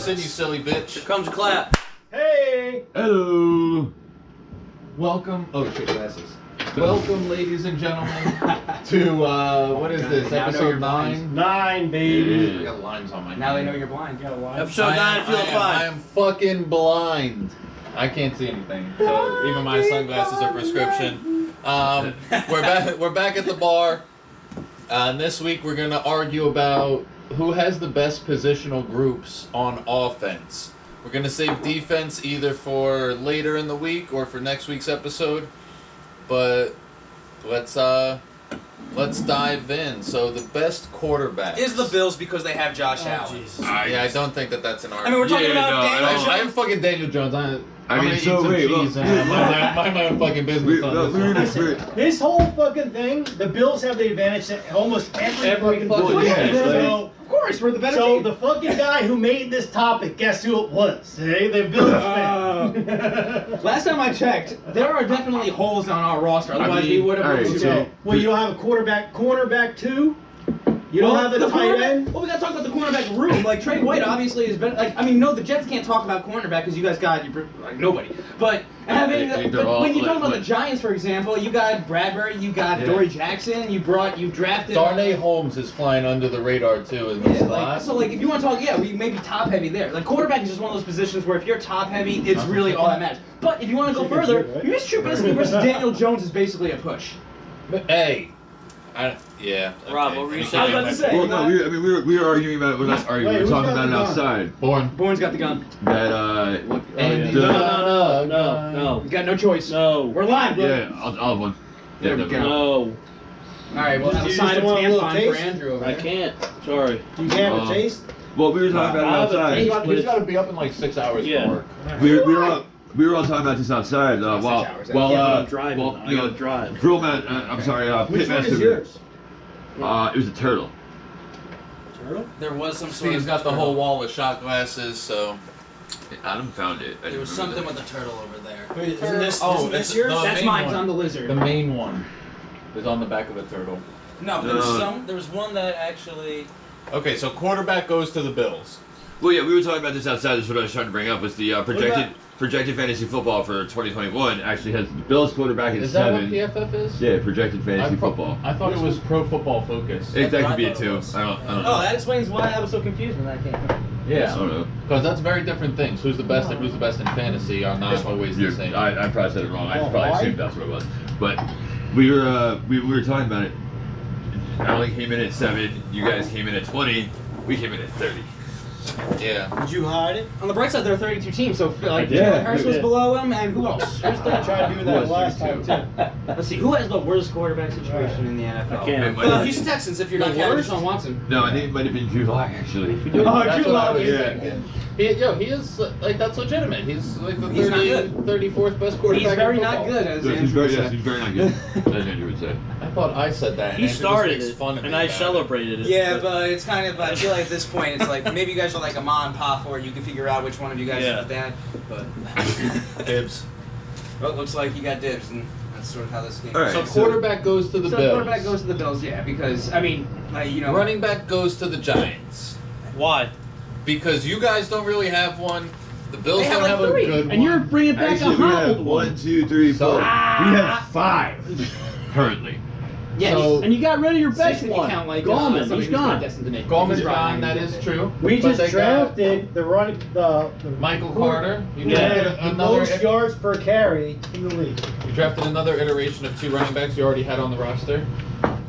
us in, you silly bitch. Here comes a clap. Hey! Hello. Welcome. Oh shit, glasses. Welcome, ladies and gentlemen, to what is this? Episode 9. 9, baby. I got lines on my. Now they know you're blind. You got a line. Episode 9, Field 5. I am fucking blind. I can't see anything. So even my sunglasses are prescription. We're back at the bar. And this week we're gonna argue about who has the best positional groups on offense. We're gonna save defense either for later in the week or for next week's episode. But let's dive in. So the best quarterback Is the Bills because they have Josh Allen. Jesus. Yeah, I don't think that's an I argument. mean, we're talking Yeah, about no, Daniel I Jones. I am fucking Daniel Jones. I'm gonna eat so some wait, cheese look. and mind my own fucking business on this one. This whole fucking thing, the Bills have the advantage that almost every fucking yeah, team. so- Of course, we're the better So team. the fucking guy who made this topic, guess who it was? Hey, the Bills fan. Last time I checked, there are definitely holes on our roster. Otherwise, we would have. alright, so- Well, you don't have a cornerback too. You don't have a tight end. Well, we gotta talk about the cornerback room. Like Trey White obviously is better. Like, I mean, no, the Jets can't talk about cornerback because you guys got like nobody. But having, They're but all, when you're talking like- about the Giants, for example, you got Bradbury, you got Yeah. Dory Jackson, you drafted. Darnay Holmes is flying under the radar too in this Yeah, slot. like, so like if you want to talk, yeah, we may be top heavy there. Like quarterback is just one of those positions where if you're top heavy, it's really all that matters. But if you want to go further, Mitch Trubisky versus Daniel Jones is basically a push. But, hey, yeah. Rob, okay. what were you I was saying? about to say. Well, no, we were arguing about it. We're not arguing. Wait, We were who's talking got about it the gun? outside. Bourne's got the gun. That Andy, the- No. We got no choice. No. We're live, bro. yeah, I'll have one. Yeah, There we definitely. go. No. All right, well, Just have a use sign the of one with a little tampon for taste. Andrew over I there. can't. Sorry. You can have a Um, taste. Well, we were talking about it outside. He's got to be up in like 6 hours Yeah. for work. We were all talking about this outside. While 6 hours, while Yeah, but I'm driving. well, I gotta drive. drill man. I'm sorry. Which one Pitmaster. is yours? It was a turtle. Turtle? There was some sort Steve's of got the whole wall of shot glasses, so. Adam found it. There was something with a turtle over there. Wait, isn't this, Oh, isn't this it's yours? the That's main mine, 'cause one. I'm the lizard. The main one is on the back of a turtle. No, there was some. There was one that actually. Okay, so quarterback goes to the Bills. Well, yeah, we were talking about this outside. That's what I was trying to bring up. Was the projected fantasy football for 2021 actually has the Bills quarterback at Is that 7. what PFF is? Yeah, projected fantasy I thought- football. I thought it was Pro Football Focus. That what I could be it thought it too. was. I don't Oh, know. that explains why I was so confused when that came. I Yeah, don't know. because that's very different things. Who's the best and who's the best in fantasy are not always the same. I probably said it wrong. I Oh, probably why? assumed that's what it was. But we were talking about it. Allie came in at 7. You guys came in at 20. We came in at 30. Yeah. Did you hide it? On the bright side, there are 32 teams, so like did. Jalen Hurts You was did. below him, and who else? Who's I the, tried to do Who that was last time 32? too. let's see, who has the worst quarterback situation in the NFL? I can't. It Houston Texans, if you're The not counting worst? Deshaun Watson. No, I think it might have been Drew Lock actually. Oh, That's Drew what I Lock was is thinking. He is like that's legitimate. He's like the He's not 30, good. 34th best quarterback. He's very in not football. good, as He's Andrew very, said. yes, he's very not good. As Andrew would say. I thought I said that. And He Andrew just started makes it, fun of me and I about it. celebrated it. Yeah, but it's kind of. I feel like at this point, it's like maybe you guys are like a mom and pop, or you can figure out which one of you guys Yeah. is the dad. But Dibs. well, it looks like you got dibs, and that's sort of how this game. All right. So quarterback goes to the So Bills. quarterback goes to the Bills, yeah, because I mean, like, you know, Running back goes to the Giants. Why? Because you guys don't really have one. The Bills They have don't like have three, a good And you're one. bringing back Actually, a we have hobbled one. 1, 2, 3, 4. So- We have 5 currently. yeah. So- And you got rid of your best Six if you one. count like Gallman, somebody he's who's not gone. destined to make. Gallman's He's gone, Ryan. that is true. We But just they got drafted the Michael Carter. You Yeah. drafted the another. most yards per carry in the league. You drafted another iteration of 2 running backs you already had on the roster.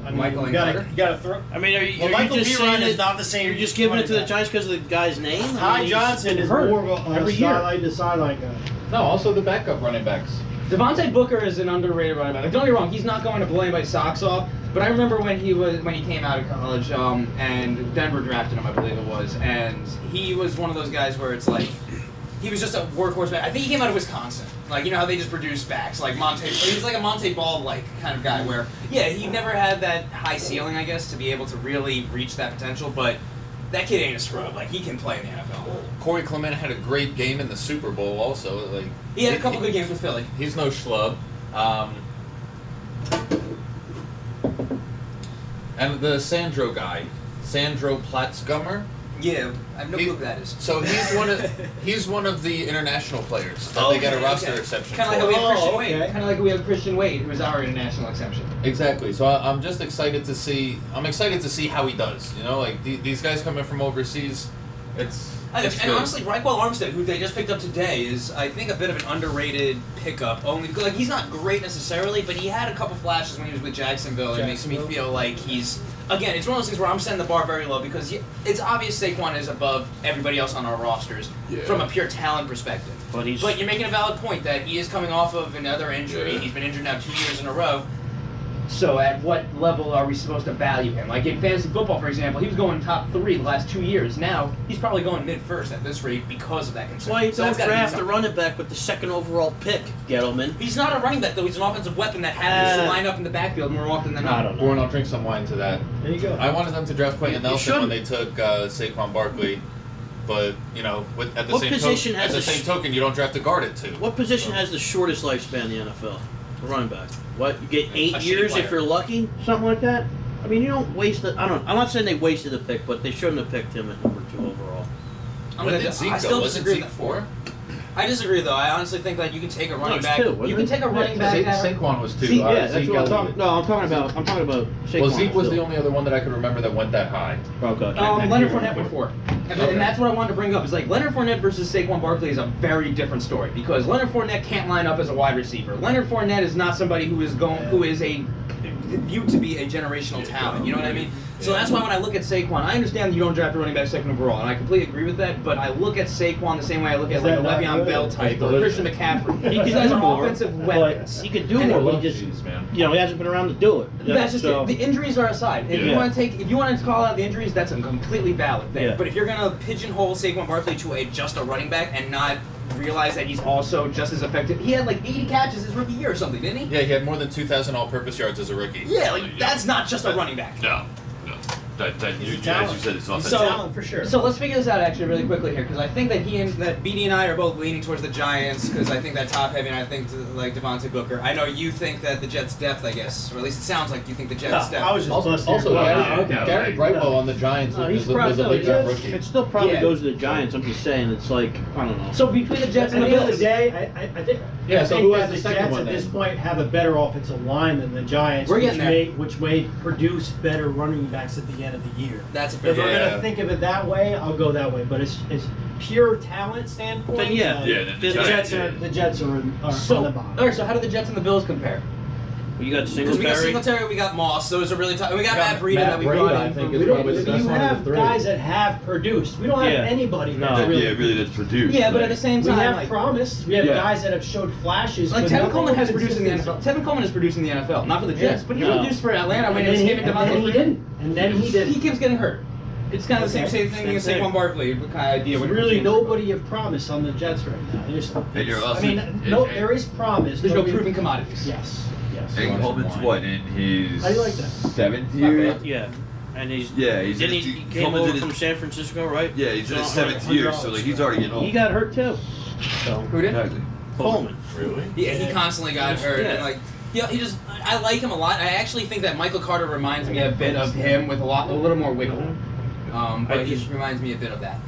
I mean, Michael you and gotta, Carter? you gotta throw. I mean, are you, Well, are Michael you just Piron saying is that not the same. you're just giving it to the running back. Giants because of the guy's name? I Ty mean, Johnson is hurt more of a every year. sideline to sideline guy. No, also the backup running backs. Devontae Booker is an underrated running back. Like, don't get me wrong, he's not going to blow anybody's socks off. But I remember when he came out of college, and Denver drafted him, I believe it was, and he was one of those guys where it's like he was just a workhorse back. I think he came out of Wisconsin. Like, you know how they just produce backs, like Monte. He was like a Monte Ball like kind of guy where, yeah, he never had that high ceiling, I guess, to be able to really reach that potential. But that kid ain't a scrub. Like, he can play in the NFL. Corey Clement had a great game in the Super Bowl. Also, like He had a couple good games with Philly. He's no schlub. And the Sandro guy, Sandro Platzgummer. Yeah, I have no clue who that is. So he's one of the international players that they get a roster exception Kind of for. like how we have Christian Oh, Wade. okay. Kind of like how we have Christian Wade, who is our international exception. Exactly. So I'm just excited to see. I'm excited to see how he does. You know, like these guys coming from overseas. It's And good. honestly, Reichwell Armstead, who they just picked up today, is I think a bit of an underrated pickup. Only like he's not great necessarily, but he had a couple flashes when he was with Jacksonville. It makes me feel like he's again. It's one of those things where I'm setting the bar very low because it's obvious Saquon is above everybody else on our rosters from a pure talent perspective. But you're making a valid point that he is coming off of another injury. Yeah. He's been injured now 2 years in a row. So at what level are we supposed to value him? Like in fantasy football, for example, he was going top 3 the last 2 years. Now he's probably going mid-first at this rate because of that concern. Why you So don't that's gotta mean draft a something. running back with the 2nd overall pick, Gettleman? He's not a running back though. He's an offensive weapon that happens to line up in the backfield more often than not. I don't know. Gordon, I'll drink some wine to that. There you go. I wanted them to draft Quentin You Nelson should. when they took Saquon Barkley, but you know, at the What same position has at the the same token, you don't draft a guard at 2. What position has the shortest lifespan in the NFL? A running back. What? You get 8 A shitty years if player. you're lucky? Something like that? I mean, you don't waste it. I'm not saying they wasted a pick, but they shouldn't have picked him at number 2 overall. I still disagree with that. 4? I disagree though. I honestly think that you can take a running it's back. 2, wasn't You can it? take a running back. Saquon was 2. Zeke, yeah, yeah, that's what I'm talking. No, I'm talking about Saquon. Well, Zeke was the only other one that I could remember that went that high. Okay. Leonard Fournette went 4. And that's what I wanted to bring up. Is like Leonard Fournette versus Saquon Barkley is a very different story because Leonard Fournette can't line up as a wide receiver. Leonard Fournette is not somebody who is viewed to be a generational talent. You know what I mean? So that's why when I look at Saquon, I understand that you don't draft a running back 2nd overall, and I completely agree with that. But I look at Saquon the same way I look at like a Le'Veon Bell type or Christian McCaffrey. These guys are offensive weapons. He could do more, but he just, he hasn't been around to do it. That's just it. The injuries are aside. If you Yeah. want to call out the injuries, that's a completely valid thing. Yeah. But if you're gonna pigeonhole Saquon Barkley to just a running back and not realize that he's also just as effective, he had like 80 catches his rookie year or something, didn't he? Yeah, he had more than 2,000 all-purpose yards as a rookie. Yeah, like that's not just a running back. No. As you said, it's offensive. So- Talent for sure. So let's figure this out actually really quickly here because I think that that BD and I are both leaning towards the Giants because I think that top heavy and I think like Devontae Booker. I know you think that the Jets' depth, I guess, or at least it sounds like you think the Jets' depth. I was just Also, busting your balls. Gary Brightwell on the Giants He's was probably a late draft it rookie. still probably Yeah. goes to the Giants. I'm just saying, it's like I don't know. So between the Jets At and the the end of the Bills, day, I think, Yeah, I so think who that has the the second Jets one at then? this point have a better offensive line than the Giants, We're getting there. which may produce better running backs at the end of the year. that's a fair If we're Yeah. gonna think of it that way, I'll go that way. But it's pure talent standpoint. Then yeah. Yeah, then the Jets are on the So, bottom. all right, so how do the Jets and the Bills compare? You got Because we got Singletary. Singletary, we got Moss. Those are really tough. We got Yeah, Matt Breida Matt that we Breida, brought I in. think, from- is We don't, probably the best you one of have the 3. guys that have produced. We don't have Yeah. anybody No. that's really. really that's produced. Yeah, but at the same We time, have like, promise. We have Yeah. guys that have showed flashes. like but Tevin nothing Coleman has with produced in the consistency. NFL. Tevin Coleman is producing in the NFL, not for the Jets, but he No. produced for Atlanta when And it was then him and Devontae he Freeman. didn't. And then he He didn't. keeps getting hurt. It's kind of the Okay. same thing as Same Saquon thing. Barkley kind of idea. There's when really it- nobody of promise on the Jets right now. And you're also- I mean, there is promise. There's but no we- proven commodities. Yes. Yes. And Coleman's what in his How do you like that? 7th Not year? bad. Yeah, and he's Yeah, didn't he came Coleman's over in his- from San Francisco, right? Yeah, he's in his So, 7th year, so like he's already getting old. He got hurt too. So Who did? Exactly. Coleman. Really? Yeah, he constantly got hurt. Yeah. And like, yeah, he just. I like him a lot. I actually think that Michael Carter reminds me a bit of him with a little more wiggle. But he just reminds me a bit of that.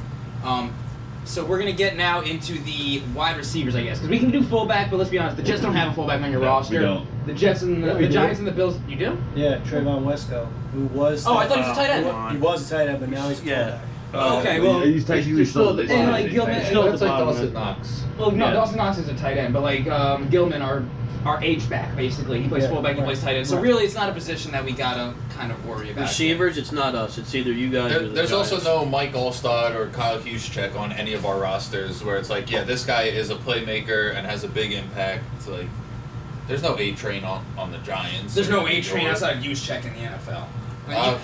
So we're gonna get now into the wide receivers, I guess, because we can do fullback, but let's be honest, the Jets don't have a fullback on your roster. we don't. The Jets and Yeah, we the do. Giants and the Bills, you do? Yeah, Trayvon Wesco, who was. Oh, I thought he was a tight end. He was a tight end, but now he's a Yeah. fullback. Okay, well, he's still the and like Gilman, Still at That's the like bottom, Dawson man. Knox. well, no, Yeah. Dawson Knox is a tight end, but like Gilman, our H-back, basically. He plays Yeah, fullback, he right. plays tight end. So Right. really, it's not a position that we gotta kind of worry about. Receivers, it's not us. It's either you guys or the There's also Giants. no Mike Allstott or Kyle Juszczyk on any of our rosters where it's like, yeah, this guy is a playmaker and has a big impact. It's like, there's no A train on the Giants. There's no or A train or- outside of Juszczyk in the NFL.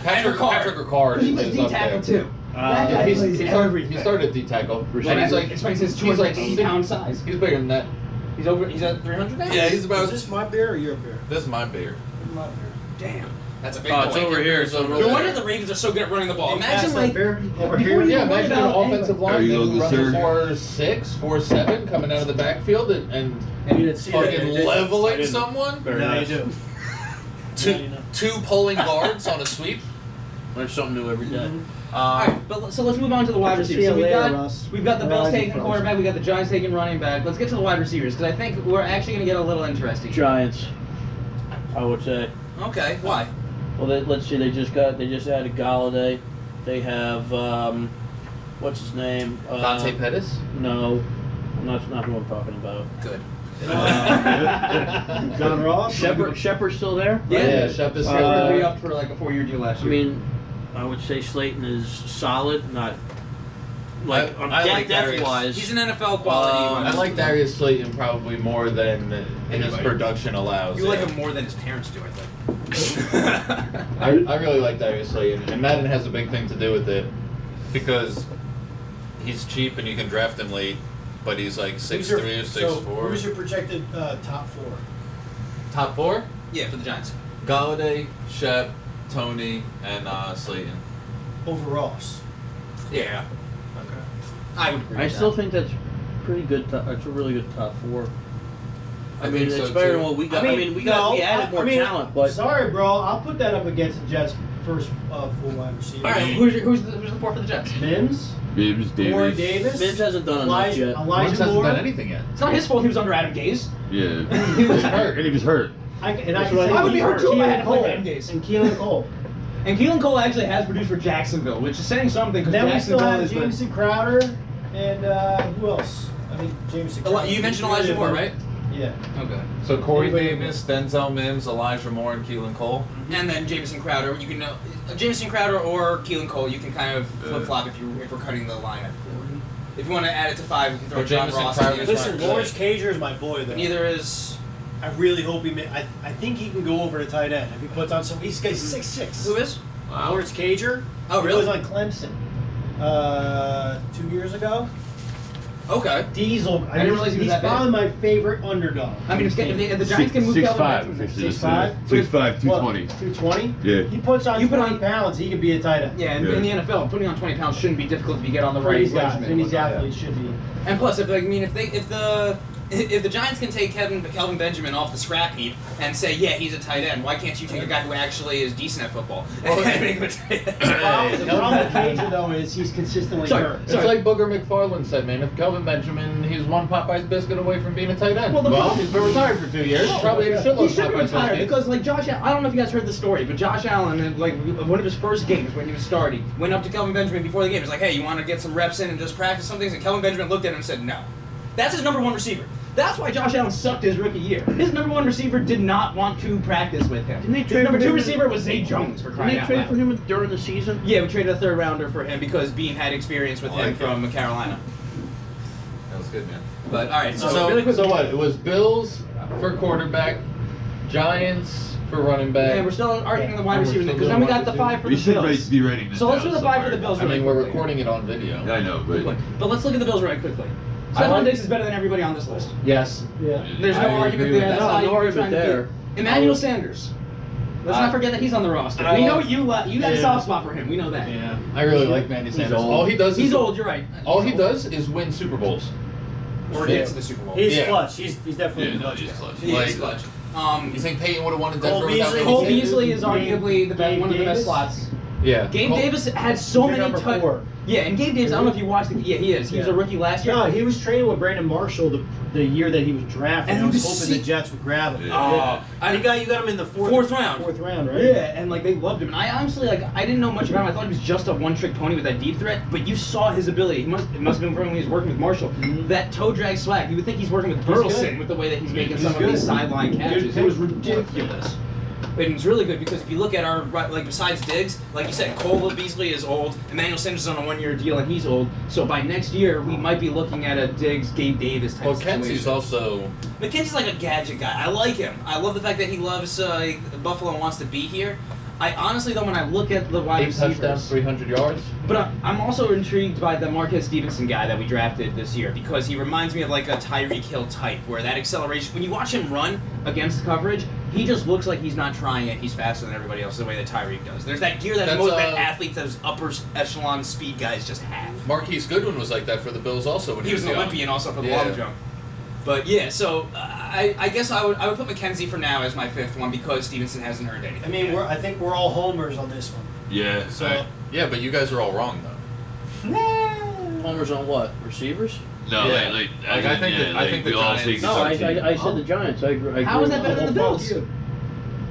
Patrick Ricard He is was D up tackle there. too. That guy He's, plays he everything. started D tackle. And He's like, it's like his he's 280 like pound size. He's bigger than that. He's at 300 now? Yeah, he's about. Is this my beer or your beer? This is my beer. My beer. Damn. That's a big Oh, point. it's over here. It's over No there. wonder the Ravens are so good at running the ball. Hey, pass Imagine that like beer over before here. you- Yeah, worry imagine an about offensive There line you go, who runs sir. 4.6, 4.7 coming out of the backfield and You didn't see that, fucking did you? I leveling didn't. someone. Very Now nice. you do. Two pulling guards on a sweep. Learn something new every day. All right, but so let's move on to the wide See receivers. you So later, Russ. we've got the Bills Rise and taking frozen. quarterback, we got the Giants taking running back. Let's get to the wide receivers because I think we're actually going to get a little interesting. Giants, I would say. Okay, why? Well, let's see. They just added Galladay. They have what's his name? Dante Pettis? No, not who I'm talking about. Good. John Ross. Shepard's still there? Yeah, Shep is Shepard re-upped for like a 4-year deal last I year. mean, I would say Slayton is solid, not like I like Darius. depth-wise. He's an NFL quality. I like Darius Slayton probably more than his Anybody. production allows. You like yeah. him more than his parents do, I think. I really like Darius Slayton, and Madden has a big thing to do with it because he's cheap and you can draft him late, but he's like 6'3" or 6'4". So, who's your projected top 4? Top 4? Yeah, for the Giants. Galladay, Shep, Tony, and Slayton. Over Ross. Yeah. Okay. I would agree I with still that. think that's pretty good. It's a really good top 4. I mean, think so, it's better too. than what we got. no, we added more talent, but Sorry, bro. I'll put that up against the Jets' first full wide receiver. All right, who's the 4 for the Jets? Mims, Bibbs, Corey Davis. Davis, Mims hasn't done enough yet. Wentz Elijah hasn't Moore. done anything yet. It's not his fault he was under Adam Gase. Yeah. He was hurt. And he was hurt. I can That's say what I would be hurt too if I had to play Cole Adam Gase. and Keelan Cole. And Keelan Cole actually has produced for Jacksonville, which is saying something because Then we still Jacksonville have is the... Jameson Crowder and who else? I think Jameson. You mentioned Elijah Moore, right? Yeah. Okay. So Corey Anybody- Davis, Denzel Mims, Elijah Moore, and Keelan Cole. And then Jamison Crowder, you can Jamison Crowder or Keelan Cole, you can kind of flip flop if we're cutting the line at 4. If you want to add it to 5, we can throw Or John Jamison Ross. Crowder in is there. Listen, right. Lawrence Cager is my boy, though. Neither is I really hope he. I think he can go over to tight end if he puts on some. He's 6'6". who is? Lawrence Cager. Oh, He really? was on Clemson. 2 years ago. Okay. Diesel. I didn't realize he was he's that big. probably my favorite underdog. I mean, if the Giants can move Kelvin 6'5", Benjamin, officially. 6'5"? 6'5", 220. 220? Yeah. He puts on You put 20 on- pounds, he could be a tight end. yeah, in the NFL, putting on 20 pounds shouldn't be difficult if you get on the For right these guys, regimen. and these athletes should be. And plus, if the Giants can take Kelvin Benjamin off the scrap heap and say, yeah, he's a tight end, why can't you take a guy who actually is decent at football and make him a tight end? The problem with Cager, though, is he's consistently hurt. It's like Booger McFarland said, man. If Kelvin Benjamin, he's one Popeye's biscuit away from being a tight end. Well, the problem- he's been retired for 2 years. Probably a shitload He of should be Popeye's retired biscuits. because, like, Josh Allen, I don't know if you guys heard the story, but Josh Allen, like, one of his first games when he was starting, went up to Kelvin Benjamin before the game. He was like, hey, you want to get some reps in and just practice some things? And Kelvin Benjamin looked at him and said, no. That's his number 1 receiver. That's why Josh Allen sucked his rookie year. His number 1 receiver did not want to practice with him. Didn't they His trade number for 2 him? receiver was Zay Jones for Didn't crying they out trade loud. for him during the season? Yeah, we traded a 3rd rounder for him because Bean had experience with I him like from Carolina. That was good, man. But all right, so, So, really quick. so what? It was Bills for quarterback, Giants for running back. And we're still arguing the wide And we're receiver still because then doing we got the wide 5 for We the should Bills. be writing this So let's down do the 5 for the somewhere. Bills. I mean, really we're quickly. recording it on video. I know, but But let's look at the Bills right quickly. I Stephon like- Diggs is better than everybody on this list. Yes. Yeah. There's no I argument agree there. with That's that. not No even argument trying to there. beat. Emmanuel Sanders. Let's not forget that he's on the roster. I We know love- you got a Yeah. soft spot for him. We know that. Yeah. I really like Manny Sanders. old. All he does is He's old. You're right. All he does is win Super Bowls. Or Yeah. get to the Super Bowl. He's Yeah. clutch. He's definitely yeah, no, clutch. he's clutch. He like- is clutch. You think Peyton would have won in Cole Denver without Beasley- Manny Cole Sanders? Beasley is arguably the best, Gabe one of the best Davis? slots. Yeah. Gabe Cole- Davis had so He's many number 4. Yeah, and Gabe Davis, I don't know if you watched the. Yeah, he is. He was a Yeah. rookie last year. No, he was training with Brandon Marshall the year that he was drafted. And And I you was could hoping see- the Jets would grab him. Yeah. You got him in the Fourth round. 4th round, right? Yeah, and like they loved him. And I honestly I didn't know much about him. I thought he was just a one-trick pony with that deep threat. But you saw his ability. It must have been from when he was working with Marshall. Mhm. That toe drag swag. You would think he's working with He's Burleson good. with the way that he's making He's some of good. these sideline Good catches. pick. It was ridiculous. And it's really good because if you look at our like besides Diggs, like you said, Cole Beasley is old. Emmanuel Sanders is on a 1-year deal and he's old. So by next year we might be looking at a Diggs, Gabe Davis type Well, situation. Kenzie's also. McKenzie's like a gadget guy. I like him. I love the fact that he loves Buffalo and wants to be here. I honestly, though, when I look at the wide 8 touchdowns, receivers, 300 yards. but I'm also intrigued by the Marquez Stevenson guy that we drafted this year because he reminds me of like a Tyreek Hill type, where that acceleration, when you watch him run against coverage, he just looks like he's not trying it. He's faster than everybody else, the way that Tyreek does. There's that gear that That's, most that athletes, those upper echelon speed guys just have. Marquise Goodwin was like that for the Bills also when He was an young. Olympian also for the Yeah. long jump. But yeah, so I guess I would put McKenzie for now as my 5th one because Stevenson hasn't earned anything. I mean, yet. I think we're all homers on this one. yeah. So Yeah, but you guys are all wrong though. Homers on what? Receivers? No, Yeah. I think the we all Giants- think No, I it's said the Giants. I agree. How is that better than the Well, Bills? fuck you.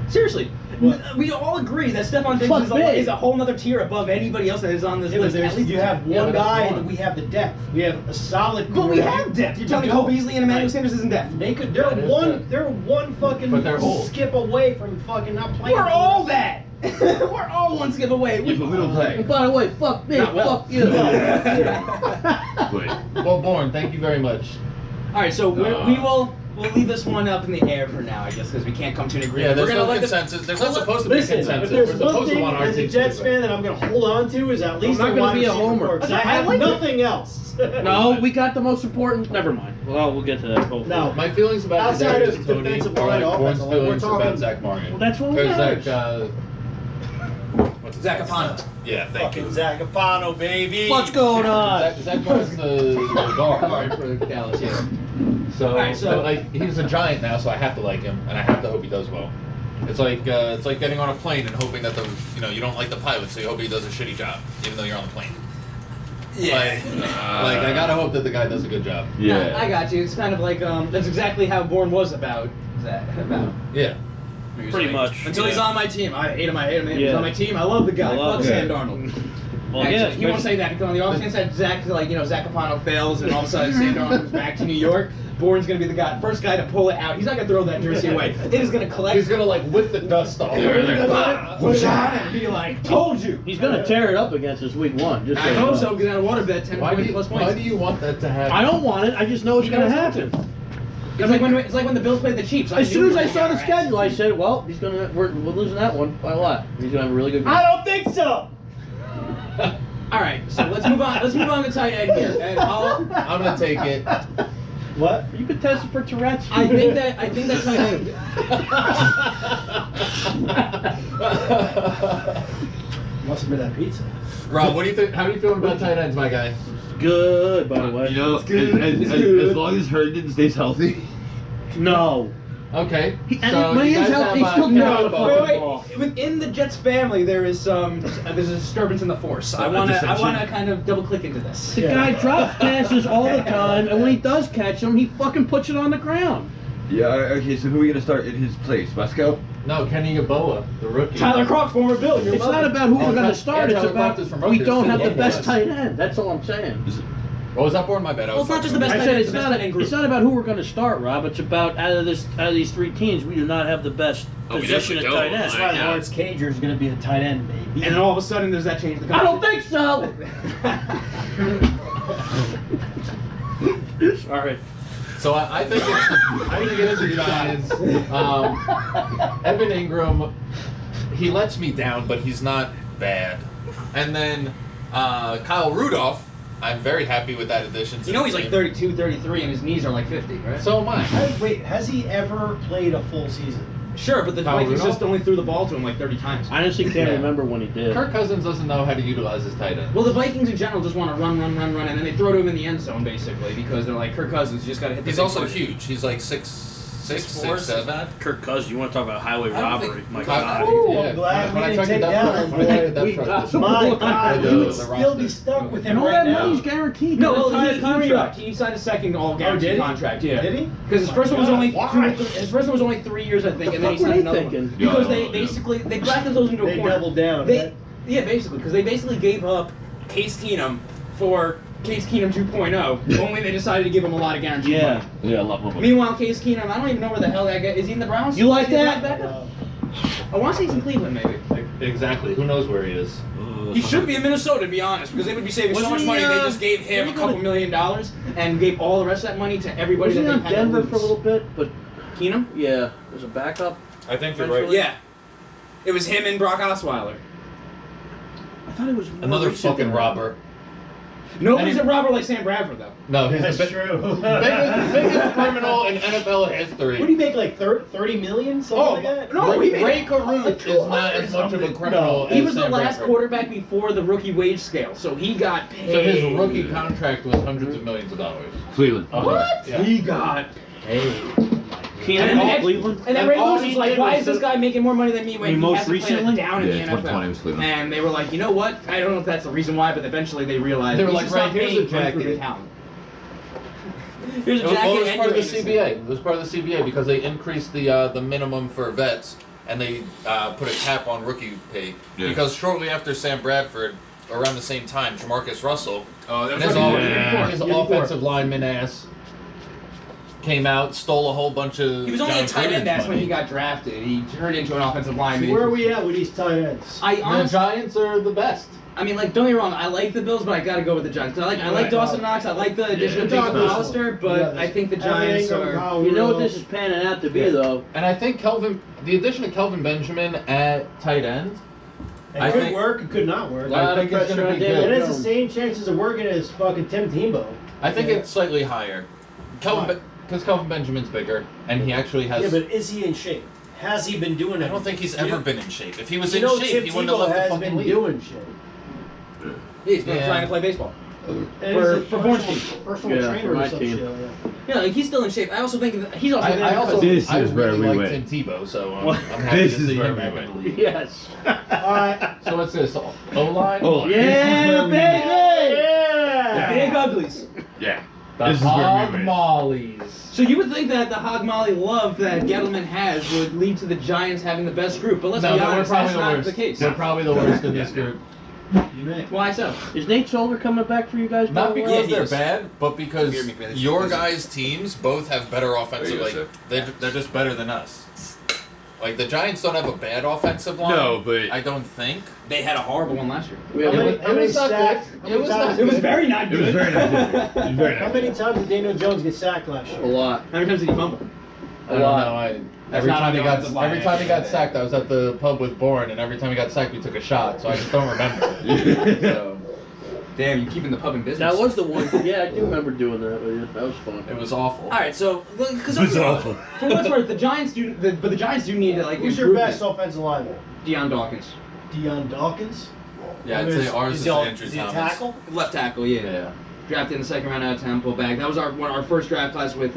Seriously. What? We all agree that Stephon Diggs Fuck is me. is a whole other tier above anybody else that is on this Yeah, but list. At least you have Yeah, one but that's guy, one. and we have the depth. We have a solid. But we quarterback. have depth. You're telling me No. Cole Beasley and Emmanuel Sanders isn't depth. They could. They're That is one. depth. They're one fucking But they're old. skip away from fucking not playing. We're all that. We're all one skip away. Yeah, but we don't play. And by the way, fuck me. Not well. Fuck you. But Well, Born, thank you very much. All right, so we'll leave this one up in the air for now, I guess, because we can't come to an Yeah, agreement. there's We're gonna no let the- consensus. There's not supposed to be Listen, consensus. if there's We're supposed one to thing want our as a teams Jets to do fan it. that I'm going to hold on to is at least not a gonna wide be a receiver homer. core, 'cause I I have like it. nothing else. No, we got the most important. Never mind. Well, we'll get to that. Hopefully. No. My feelings about Outside Kadarius of Toney defensive are line, like Born's offensive line, we're feelings about talking- Zach Morgan. Well, that's what Or matters. Zach, what's his Zach name? Apano. Yeah, thank Fucking you. Zach Apano, baby. What's going on? Zach Morgan's the guard, right, for the Dallas, yeah. So, Alright, so- but, like, he's a Giant now, so I have to like him, and I have to hope he does well. It's like getting on a plane and hoping that you don't like the pilot, so you hope he does a shitty job, even though you're on the plane. Yeah. Like I gotta hope that the guy does a good job. yeah. No, I got you. It's kind of like that's exactly how Bourne was about Zach. Yeah. He was Pretty like, much, Until he's yeah. on my team, I hate him. He's Yeah. on my team. I love the guy. I love Fuck him. Sam Darnold. Well, Actually, yeah, he won't say that because on the off chance that Zach Apano fails and all of a sudden Sam Darnold comes back to New York. Bourne's gonna be the first guy to pull it out. He's not gonna throw that jersey away. It is gonna collect. He's gonna like whip the dust off. put it on and be like, "Told you." He's gonna tear it up against us week one. Just I so hope you so know. because I want to bet 10 Why do plus points. you want that to happen? I don't want it. I just know it's gonna happen. It's like when the Bills played the Chiefs. As soon as I saw the Right. schedule, I said, "Well, we're losing that one by a lot. He's gonna have a really good game." I don't think so. All right, so let's move on. Let's move on to tight end here, and I'm gonna take it. What? You could test it for Tourette's. I think that tight end. Must have been that pizza. Rob, what do you think? How do you feel about tight ends, my guy? Good, by the way. You know, good, as, it's as, good. as long as Herndon stays healthy. No. Okay. And when you he is guys healthy, have, he's still Kevin not the Ball. fucking ball. Within the Jets family, there's a disturbance in the force. I wanna kind of double click into this. The guy drops passes all the time, and when he does catch them, he fucking puts it on the ground. Yeah, okay, so who are we going to start in his place? Wesco? No, Kenny Yeboah, the rookie. Tyler Croft, former Bill. Your It's mother. not about who Oh, we're going yeah, to start. It's Tyler about Croft is from we Rutgers, don't too. have the Yeah, best yes. tight end. That's all I'm saying. What was that for in my bed? Well, it's not just the best I tight said end, it's the best not. tight end group. It's not about who we're going to start, Rob. It's about out of these three teams, we do not have the best Oh, we position at definitely tight don't. end. That's why Lawrence Cager is going to be the tight end, baby. And then all of a sudden, there's that change. I don't think so. Sorry. So I think it's the Giants. Evan Ingram, he lets me down, but he's not bad. And then Kyle Rudolph, I'm very happy with that addition. To You know the he's like team. 32, 33, and his knees are like 50, right? So am I. Has he ever played a full season? Sure, but the Kyle Vikings Rudolph? just only threw the ball to him like 30 times. I honestly can't Yeah. remember when he did. Kirk Cousins doesn't know how to utilize his tight end. Well, the Vikings in general just want to run, and then they throw to him in the end zone, basically, because they're like, Kirk Cousins, you just got to hit the He's big also push. huge. He's like 6'4", 6'7". Kirk Cousins, you want to talk about highway I don't robbery? think- My I- God. Ooh, Yeah. I'm glad When I we didn't took take the down. depth chart, when I took the depth We chart, got this- some My bull- God, the- you would the still be roster. stuck with him And all right that now. money's guaranteed. No, Get a well, entire he contract. re-upped. He signed a second all guaranteed did he? contract. Yeah. Did he? Because his first one was only Why? his first one was only 3 years, I think, The and then he fuck were signed they another thinking? one. Because Yeah, they yeah. basically they grafted those into a They corner. doubled down. Yeah, basically, because they basically gave up Case Keenum for Case Keenum 2.0. Only they decided to give him a lot of guaranteed Yeah. money. Yeah, a lot more money. Meanwhile, Case Keenum, I don't even know where the hell that guy is. He in the Browns? You like Is he a that? linebacker? I want to say he's in Cleveland, maybe. Exactly. Who knows where he is? He should be in Minnesota, to be honest, because they would be saving so Wasn't much he, money. They just gave him a didn't he go couple to- $1 million and gave all the rest of that money to everybody Wasn't he that on they had Denver to for a little bit? But Keenum? yeah, as a backup. I think you're right. Yeah. It was him and Brock Osweiler. I thought it was more Another recent fucking than that. robber. Nobody's a robber like Sam Bradford, though. No, he's That's the true. biggest criminal in NFL history. What do you make, like 30 million? Something like that? no, he made Ray Caruth is not as much of a criminal He as was the Sam last Bradford. quarterback before the rookie wage scale, so he got paid. So his rookie contract was hundreds of millions of dollars. Cleveland. Oh, What? Yeah. He got paid. Keenan then Cleveland. And then And Ray all Lewis he was like, did why was is this guy making more money than me when he most hasn't played recently? it down in Yeah, the it's NFL? 120 was Cleveland. And they were like, you know what? I don't know if that's the reason why, but eventually they realized They were we like, should right, stop here's a paying jacket. unproven talent. Here's a It was, jacket well, it was and part of the you're innocent. CBA. It was part of the CBA because they increased the minimum for vets and they put a cap on rookie pay. Yeah. Because shortly after Sam Bradford, around the same time, Jamarcus Russell, Oh, that was his, rookie Yeah. before. his Year before. offensive lineman ass came out, stole a whole bunch of. He was only a John tight end Gruden's ass when money. he got drafted. He turned into an offensive lineman. Where are we at with these tight ends? I The honestly, Giants are the best. I mean, like, don't get me wrong. I like the Bills, but I gotta go with the Giants. 'Cause I like Right. Dawson Knox. I like the addition of Jacob Yeah. Hollister, but Yeah. I think the And Giants Ingram, are. Kyle You know what Rudolph. this is panning out to be, Yeah. though? And I think the addition of Kelvin Benjamin at tight end, It I could think- work, it could not work. Lot I of think it's pressure gonna on be Daniel good. It has the Jones. same chances of working as fucking Tim Tebow. I think Yeah. it's slightly higher. Because Kelvin Benjamin's bigger, and he actually has. Yeah, but is he in shape? Has he been doing it? I don't think he's ever been in shape. If he was You in know, shape, Tim he wouldn't have Tebow left the has fucking been league. doing shit. He's been Yeah. trying to play baseball. And For- he's a for Bourne's team. personal Yeah, trainer for my or some team. shit. Yeah. Yeah, like, he's still in shape. I also think that he's also. I there also This I is where really we like win. Tim Tebow, so What? I'm happy This to is see where him we back win. in the league. Yes. Alright. So what's this? O-line? Oh, Yeah, baby! The big uglies. Yeah. The This is where we Hog win. Mollies. So you would think that the Hog Molly love that Gettleman has would lead to the Giants having the best group, but let's No, be we're honest, probably that's the not worst. the case. We're probably the worst in this group. You may. Why so? Is Nate Solder coming back for you guys? by Not the way? because he they're is. bad, but because Hear me, man. your guys' teams both have better offensive. There you go, Like they're just better than us. Like the Giants don't have a bad offensive line. No, but I don't think. They had a horrible one last year. We How have many, It how many was not sacks? good. How It many was times- not It was very not it good. was very nice. It was very How nice. many times did Daniel Jones get sacked last a year? lot. How many times did he fumble? I don't lot. know. That's Every not time a he good offensive line every time he action. got sacked, I was at the pub with Bourne, and every time he got sacked, we took a shot. So I just don't remember. So Damn, you keeping the pub in business. That was the one. Yeah, I do remember doing that with you. That was fun. it was awful. All right. So, because It was awful. for what's worth, the Giants do, but the Giants do need to like. Who's your improvement. best offensive lineman? Deion Dawkins, Deion Dawkins? Yeah, I'd say ours is Andrew Is he a Thomas. tackle? left tackle. Yeah. Yeah. Drafted in the second round out of Temple back. That was our first draft class with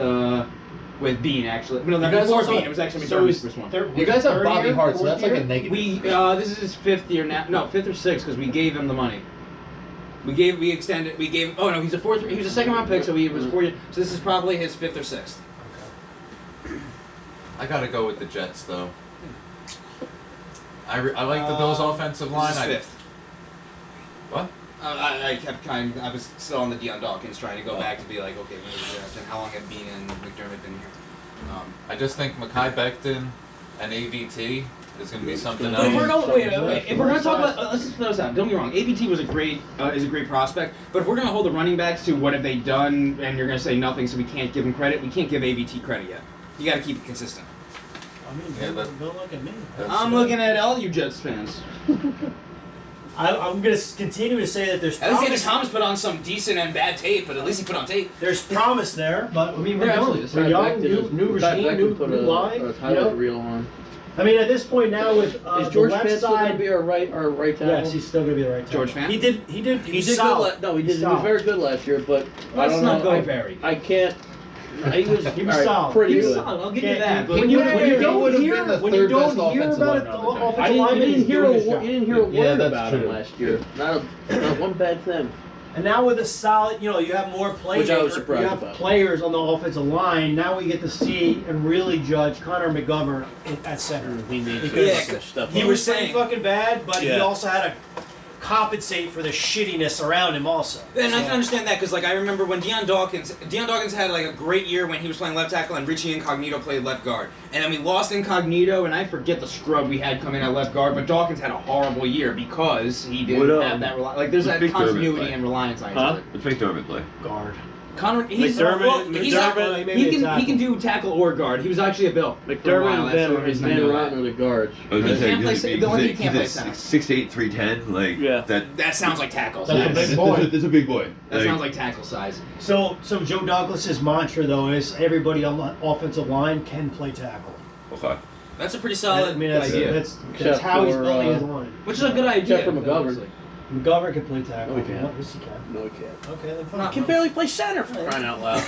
Bean actually. No, that You guys before also- Bean. It was actually So McDermott's he's first one. third, You guys have third Bobby year, Hart, so fourth that's like a year? negative. We this is his fifth year now. No, fifth or sixth because we gave him the money. We extended. We gave. Oh no, he's a fourth. He was a second round pick, so he was 4 years. So this is probably his fifth or sixth. I gotta go with the Jets though. I like the Bills' offensive line. This is I- fifth. What? I kept kind. I was still on the Deion Dawkins, trying to go back to be like, okay, when was drafted? How long have Bean and McDermott been here? I just think Mekhi Becton and AVT is gonna be something But if we're else. going, wait, if we're gonna talk about, let's just throw this out. Don't get me wrong, AVT was is a great prospect. But if we're gonna hold the running backs to what have they done, and you're gonna say nothing, so we can't give them credit. We can't give AVT credit yet. You got to keep it consistent. I mean, Yeah, don't, but- don't look at me. I'm looking at all you Jets fans. I'm going to continue to say that there's At least promise, Thomas put on some decent and bad tape, but at least he put on tape. there's promise there, but I mean, we're Yeah, young. absolutely. We're young, new regime, new line. a You highlight know? reel on. I mean, at this point now with Is the George left Fant still going to side, be our right tackle? yes, he's still going to be the right tackle. George Fant? he did He did good. solid. No, he He's did. He was solid. very good last year, but I Let's don't not know. go I, very. I can't. He was. He was all right, solid. Pretty He was good. solid, I'll give you Can't- that. But when you He don't would have hear, been the when you third don't best hear offensive about lineman it, on the the Giants. offensive lineman, You he's didn't hear doing a his wo- job. you didn't hear a Yeah, word that's about true. him last year. Not one bad thing. And now with a solid, you have more playmakers. Which I was We surprised have about. players on the offensive line. Now we get to see and really judge Connor McGovern at center. He needs Because to step He up. was pretty fucking bad, but he Yeah. also had to compensate for the shittiness around him also. And I So- can understand that because, like, I remember when Deion Dawkins had like a great year when he was playing left tackle and Richie Incognito played left guard, and then we lost Incognito, and I forget the scrub we had coming at left guard, but Dawkins had a horrible year because he didn't What, have that like there's that Big continuity Dermot and reliance on each Huh? other. Let's make Dermot play. Guard. Connor, he's McDermott- well, he's not- McDermott, maybe he a can tackle. do tackle or guard. He was actually a Bill. for a McDermott while. and That's the reason I Van know Rotten are the guards. I was gonna He say, can't play he's the one thing he can't play he's center. at 6'8", 310. Like Yeah. That sounds like tackle That's a size. big boy. That's a big boy. That sounds like tackle size. So Joe Douglas's mantra though is everybody on the offensive line can play tackle. Okay. That's a pretty solid I mean, that's idea. that's Except how he's for, building his line. Which is a good idea. Except for McGovern. obviously. McGovern can play tackle. No, he can't. Yes, he can. No, he can't. Okay, then He fine. can barely play center for crying out loud.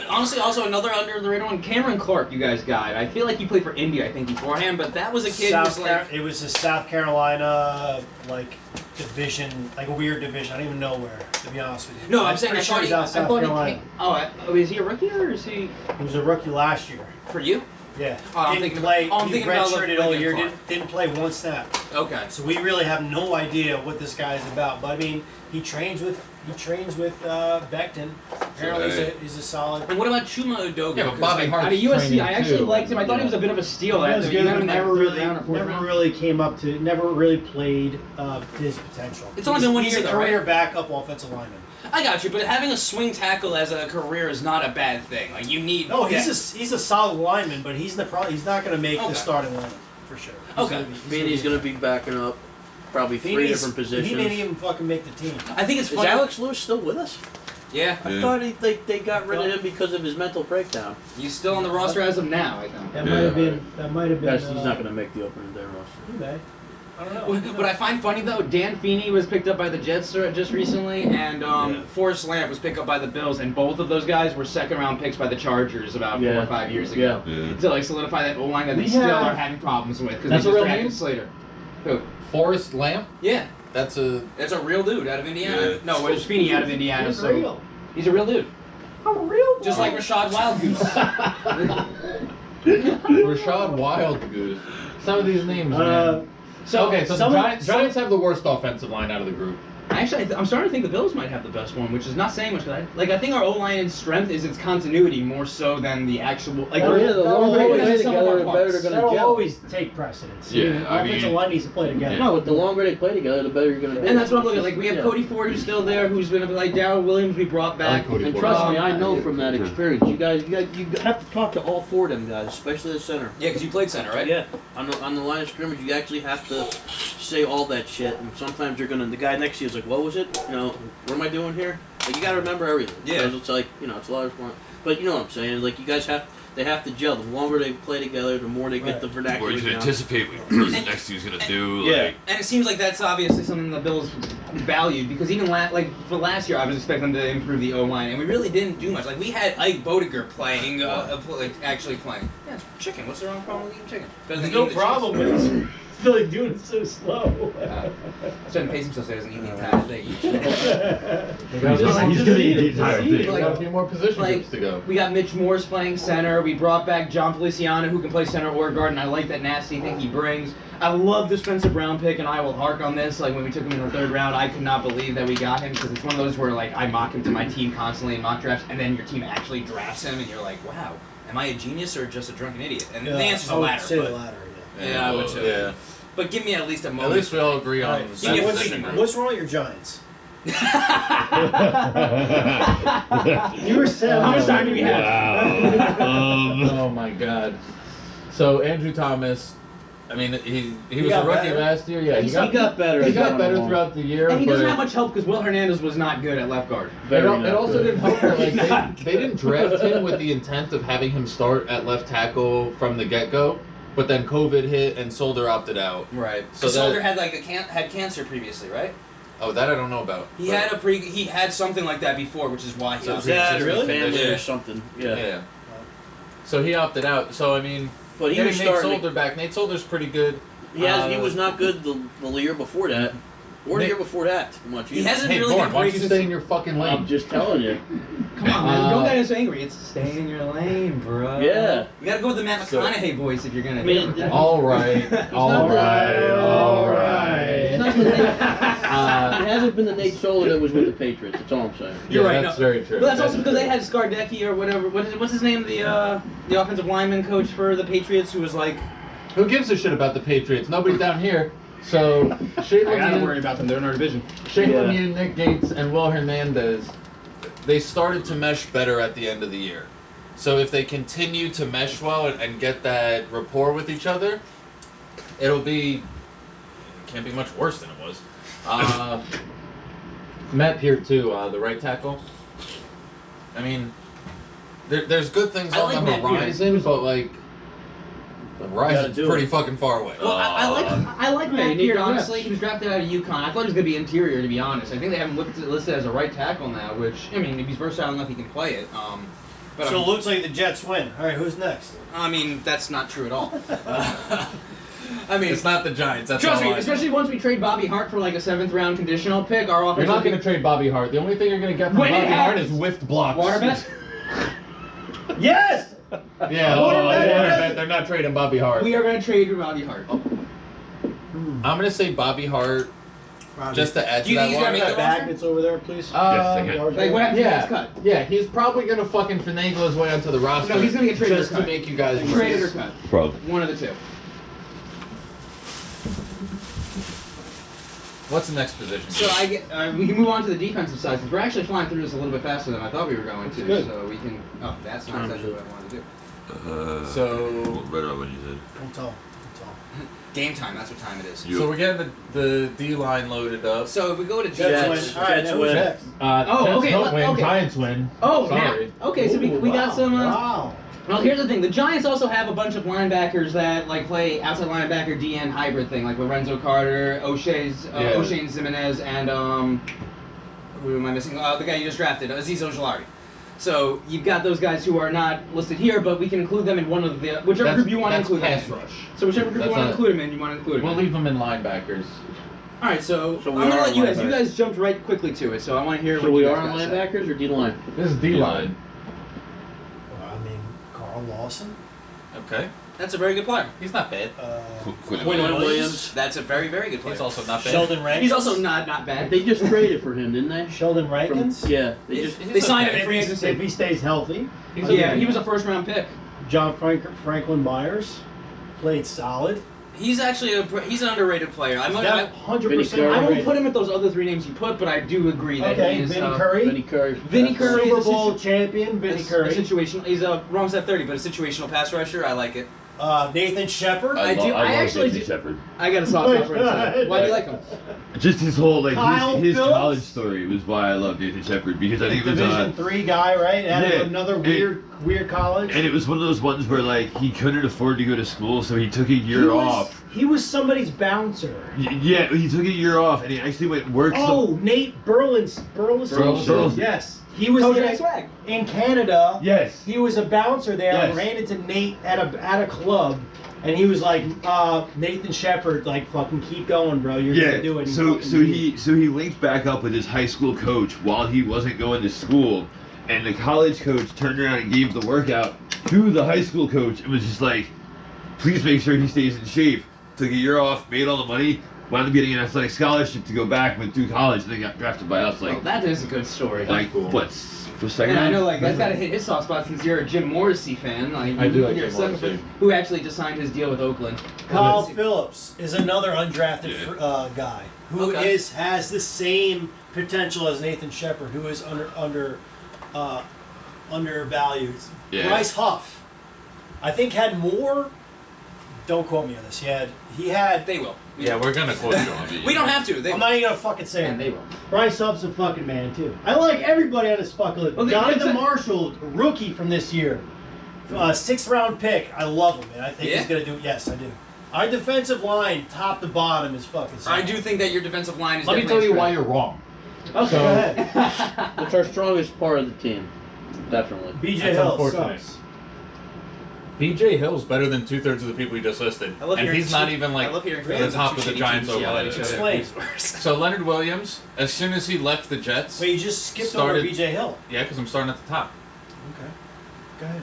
Honestly, also another under the radar one, Cameron Clark. You guys got. I feel like he played for India, I think, beforehand, but that was a kid who was like. It was a South Carolina like division, like a weird division. I don't even know where, to be honest with you. No, I'm saying I pretty sure thought he's he. out I of South thought he Carolina. came, is he a rookie or is he He was a rookie last year. for you? Yeah. Oh, I'm didn't thinking play. about- oh, I'm he thinking about redshirted William all year. Clark. Didn't play one snap. Okay. So we really have no idea what this guy is about. But I mean, he trains with Becton. Apparently, he's a solid. And what about Chuma Udoka? Yeah, but Bobby Hart's out of USC, training I actually too. liked him. I thought he was a bit of a steal. He was You good, got him but in the never third really, round or fourth never round? really came up to, never really played to his potential. It's only been 1 He's year, a though, right? career backup offensive lineman. I got you, but having a swing tackle as a career is not a bad thing. Like you need. No, depth. he's a solid lineman, but he's not going to make Okay. the starting lineman for sure. Okay. Beanie's going to be backing up probably three different positions. He didn't even fucking make the team. I think it's Is funny. Alex Lewis still with us? Yeah, I Yeah. thought they got rid of him because of his mental breakdown. he's still on the roster as of now. I think. That Yeah. might have been. That might have been. He's not going to make the opening day roster. He may. I don't know. What I find funny though, Dan Feeney was picked up by the Jets just recently, and Forrest Lamp was picked up by the Bills, and both of those guys were second-round picks by the Chargers about 4 or 5 years ago. Yeah. To like solidify that O-line that they We still have- are having problems with because That's they a just real drafted name? Slater. Who? Forrest Lamp? Yeah, That's a. that's a real dude out of Indiana. Yeah. No, it was Feeney out of Indiana. He's so real. he's a real dude, A real just like Rashad Wildgoose. Rashad Wildgoose. Some of these names, man. So Okay, so the some- Giants have the worst offensive line out of the group. Actually, I'm starting to think the Bills might have the best one, which is not saying much. Cause I think our O-line's strength is its continuity more so than the actual. Like, Oh, we're- yeah, the That'll longer they always play be some of together, our the parts. better they're going to That'll gel. always take precedence. Yeah, The I offensive mean- line needs to play together. No, but the longer they play together, the better you're going to be. And that's what I'm looking at. Like, we have Yeah. Cody Ford who's still there, who's been like Darrell Williams we brought I like back. Cody And Ford. trust me, I know from that experience. You have to talk to all four of them guys, especially the center. Yeah, because you played center, right? Yeah, on the line of scrimmage, you actually have to say all that shit. And sometimes the guy next to you is like, "What was it? You know, what am I doing here?" Like you got to remember everything. Yeah. Because it's like it's a lot of fun. But you know what I'm saying? Like you guys they have to gel. The longer they play together, the more they get the Where vernacular you can down. anticipate what the person next to you is gonna do. Yeah. Like, And it seems like that's obviously something the Bills valued because even for last year, I was expecting them to improve the O-line, and we really didn't do much. Like we had Ike Bodiger playing, like actually playing. Yeah, it's chicken. What's the wrong problem with eating chicken? Better than No eating the problem cheese. with it. Still like doing it so slow. Shouldn't pace himself so he doesn't eat the entire thing. he's gonna eat the entire We thing. got a few more position Like- groups to go. We got Mitch Morse playing center. We brought back John Feliciano, who can play center or guard, and I like that nasty thing he brings. I love the Spencer Brown pick, and I will hark on this. Like when we took him in the third round, I could not believe that we got him because it's one of those where like I mock him to my team constantly in mock drafts, and then your team actually drafts him, and you're like, wow, am I a genius or just a drunken idiot? And the answer's the I would latter. say but- the latter. Yeah, I would too. Yeah. But give me at least a At moment. least we all agree on. Alright, Give so me a what's, position group. what's wrong with your Giants? You were sad. How much time do we have? Oh my God. So Andrew Thomas, I mean, he was got a rookie better. last year. Yeah, He got better. He as got going better along. throughout the year. And he doesn't but have much help because Will Hernandez was not good at left guard. It, Very it also good. didn't help that like Not they didn't draft him with the intent of having him start at left tackle from the get-go, but then COVID hit and Solder opted out. Right. So So Solder that- had like had cancer previously, right? Oh, that I don't know about. He But- had something like that before, which is why he So was Dad or Really? family Yeah. or something. Yeah. Yeah. So he opted out. So I mean, But he getting was Nate starting. Solder back. Nate Solder's pretty good. He was not good the year before that, or the Nick- year before that. Much. He hasn't Hey, really Born, been why great don't you since. stay in your fucking I'm lane? just telling you. Come on, man! Uh, Don't get us angry. It's stay in your lane, bro. Yeah. You gotta go with the Matt So- McConaughey voice if you're gonna. I mean, do it. All right, all not the- right, all right. It's not the Nate, it hasn't been the Nate Solder that was with the Patriots. That's all I'm saying. You're right, That's no. very true. But that's also because they had Skardecki or whatever. What's his name? The offensive lineman coach for the Patriots, who was like. Who gives a shit about the Patriots? Nobody's down here. So Shane Lemieux, about them. They're in our division. Shane Yeah. Lemieux, Nick Gates, and Will Hernandez, they started to mesh better at the end of the year. So if they continue to mesh well and get that rapport with each other, it can't be much worse than it was. Matt Peart too, the right tackle. I mean, there's good things I on like the Matt Peart. horizon, but like Horizon's do pretty it. fucking far away. Well, I like Yeah, Matt you need Beard, to honestly. rest. He was drafted out of UConn. I thought he was going to be interior, to be honest. I think they have him listed as a right tackle now, which, I mean, if he's versatile enough, he can play it. But So it looks like the Jets win. All right, who's next? I mean, that's not true at all. I mean, It's not the Giants. That's trust all me, I- especially once we trade Bobby Hart for like a 7th round conditional pick, our offense You're not will be- going to trade Bobby Hart. The only thing you're going to get from When it Bobby Hart happens. is whiffed blocks. Water bet? Yes! Yeah, Waterbed. they're not trading Bobby Hart. We are going to trade Bobby Hart. I'm going to say Bobby Hart just to add Do to you that think he's gonna one. make That the bag roster? that's over there, please. Yes, I can. Like, what happens if he gets Yeah, cut? yeah, he's probably going to fucking finagle his way onto the roster. No, he's going to get traded just or to cut. make you guys Traded or nervous. cut. Probably. One of the two. What's the next position? So we can move on to the defensive side since we're actually flying through this a little bit faster than I thought we were going to. Good. So we can. Oh, that's not exactly what I wanted to do. So- right on when you said. Don't tell. Game time. That's what time it is. So we're getting the D line loaded up. So if we go to Jets Jets. win. All right, now who's win. next? Oh, Jets okay, don't win. okay. Giants win. Oh, Sorry. now, okay. So we Ooh, got wow, some. Wow. Well, here's the thing. The Giants also have a bunch of linebackers that like play outside linebacker DN hybrid thing, like Lorenzo Carter, O'Shea Zimenez, and who am I missing? The guy you just drafted, Aziz Ojolari. So you've got those guys who are not listed here, but we can include them in one of the whichever group you want to That's include them pass in. rush. So whichever group That's you want to not- include them in, you want to include them We'll in. leave them in linebackers. All right, so So I'm we gonna are let you guys. linebackers. You guys jumped right quickly to it, so I want to hear So what we you are guys on got to say. linebackers or D line? This is D line. I mean, Carl Lawson. Okay. That's a very good player. He's not bad. Quinn Williams. That's a very, very good player. He's also not bad. Sheldon Rankins. He's also not bad. They just traded for him, didn't they? Sheldon From, Rankins. yeah. They just. They signed him If in free he, agency. if he stays healthy. Yeah, he was a first round pick. John Franklin Myers played solid. He's actually he's an underrated player. That 100%. Curry. I won't underrated. put him at those other three names you put, but I do agree that Okay, he is. Vinny Curry. Vinny Curry. Vinny Curry Super is a Bowl champion, Vinny Curry. A situational. He's a wrong set 30, but a situational pass rusher. I like it. Nathan Shepard. I do- I love actually Nathan do- Shepard. I got a soft spot for him. Why do you like him? Just his whole Kyle his Phillips? college story was why I love Nathan Shepard because I think it was Division 3 guy, right? Out yeah, of another and- weird college. and it was one of those ones where like he couldn't afford to go to school, so he took a year off. He was somebody's bouncer. Yeah, he took a year off, and he actually went and worked. Oh, Nate Burleson. Burleson. Yes. He was Coach in, X Swag. in Canada. Yes. He was a bouncer there. Yes. Ran into Nate at a club. And he was like, Nathan Shepard, like, fucking keep going, bro. You're gonna do it. And So fucking did. he linked back up with his high school coach while he wasn't going to school, and the college coach turned around and gave the workout to the high school coach and was just like, please make sure he stays in shape. Took a year off, made all the money, wound up getting an athletic scholarship to go back and through college, and then got drafted by us. Like, Well, that is a good story. what? For second? And I know, round? like, that's got to hit his soft spot since you're a Jim Morrissey fan. Like, I do like you're Jim a sucker Morrissey. for- Who actually just signed his deal with Oakland. Kyle Phillips is another undrafted guy who Okay. has the same potential as Nathan Shepard, who is undervalued. Yeah. Bryce Huff, I think, had more. Don't quote me on this. He had. They will. Yeah, we're gonna quote you on it. We don't have to. They I'm not even gonna fucking say and it. they will. Bryce Huff's a fucking man, too. I like everybody on this fucking list. Well, Jonathan it's a- Marshall, rookie from this year. 6th round pick. I love him, man. I think Yeah? he's gonna do. Yes, I do. Our defensive line, top to bottom, is fucking. I solid. do think that your defensive line is. Let me tell definitely you a why strength. you're wrong. Okay, So- go ahead. It's our strongest part of the team. Definitely. BJ That's Hill unfortunate. sucks. BJ Hill's better than 2/3 of the people you just listed, I love and hearing he's not shit- even like I love hearing the fans top two of the shitty Giants teams yell at overall. each other. Explain. Who's worse? So Leonard Williams, as soon as he left the Jets, Wait, you just skipped Started- over BJ Hill. yeah, because I'm starting at the top. Okay. Go ahead.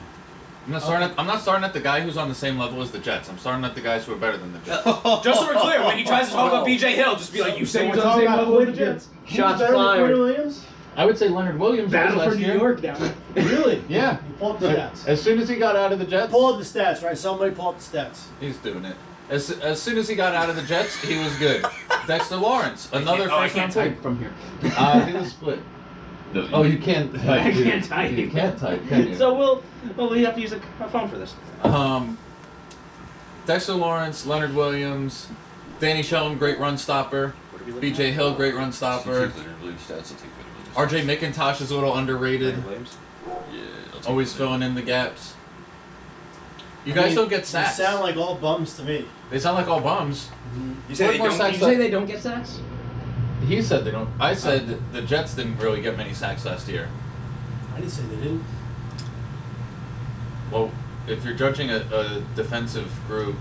I'm not starting at the guy who's on the same level as the Jets. I'm starting at the guys who are better than the Jets. Just so we're clear, when he tries to talk about BJ Hill, just be like, you So said we're he's on the talking same about level as the Quinn Jets. Who's Shots better than fired. Quinn Williams? I would say Leonard Williams. Battle was for last New year. York down there. Really? Yeah. You pull up the stats. As soon as he got out of the Jets, Pull up the stats, right? Somebody pull up the stats. he's doing it. As soon as he got out of the Jets, he was good. Dexter Lawrence, another I first round can't pick. type from here. He was split. No, Oh, you can't type. I dude. can't type. You can't type, can you? So we have to use a phone for this. Dexter Lawrence, Leonard Williams, Danny Shelton, great run stopper. BJ Hill, great run stopper. RJ McIntosh is a little underrated. Yeah, Always filling in the gaps. You guys don't get sacks. They sound like all bums to me. They sound like all bums. You say, More sacks did you say they don't get sacks? He said they don't. I said the Jets didn't really get many sacks last year. I didn't say they didn't. Well, if you're judging a defensive group,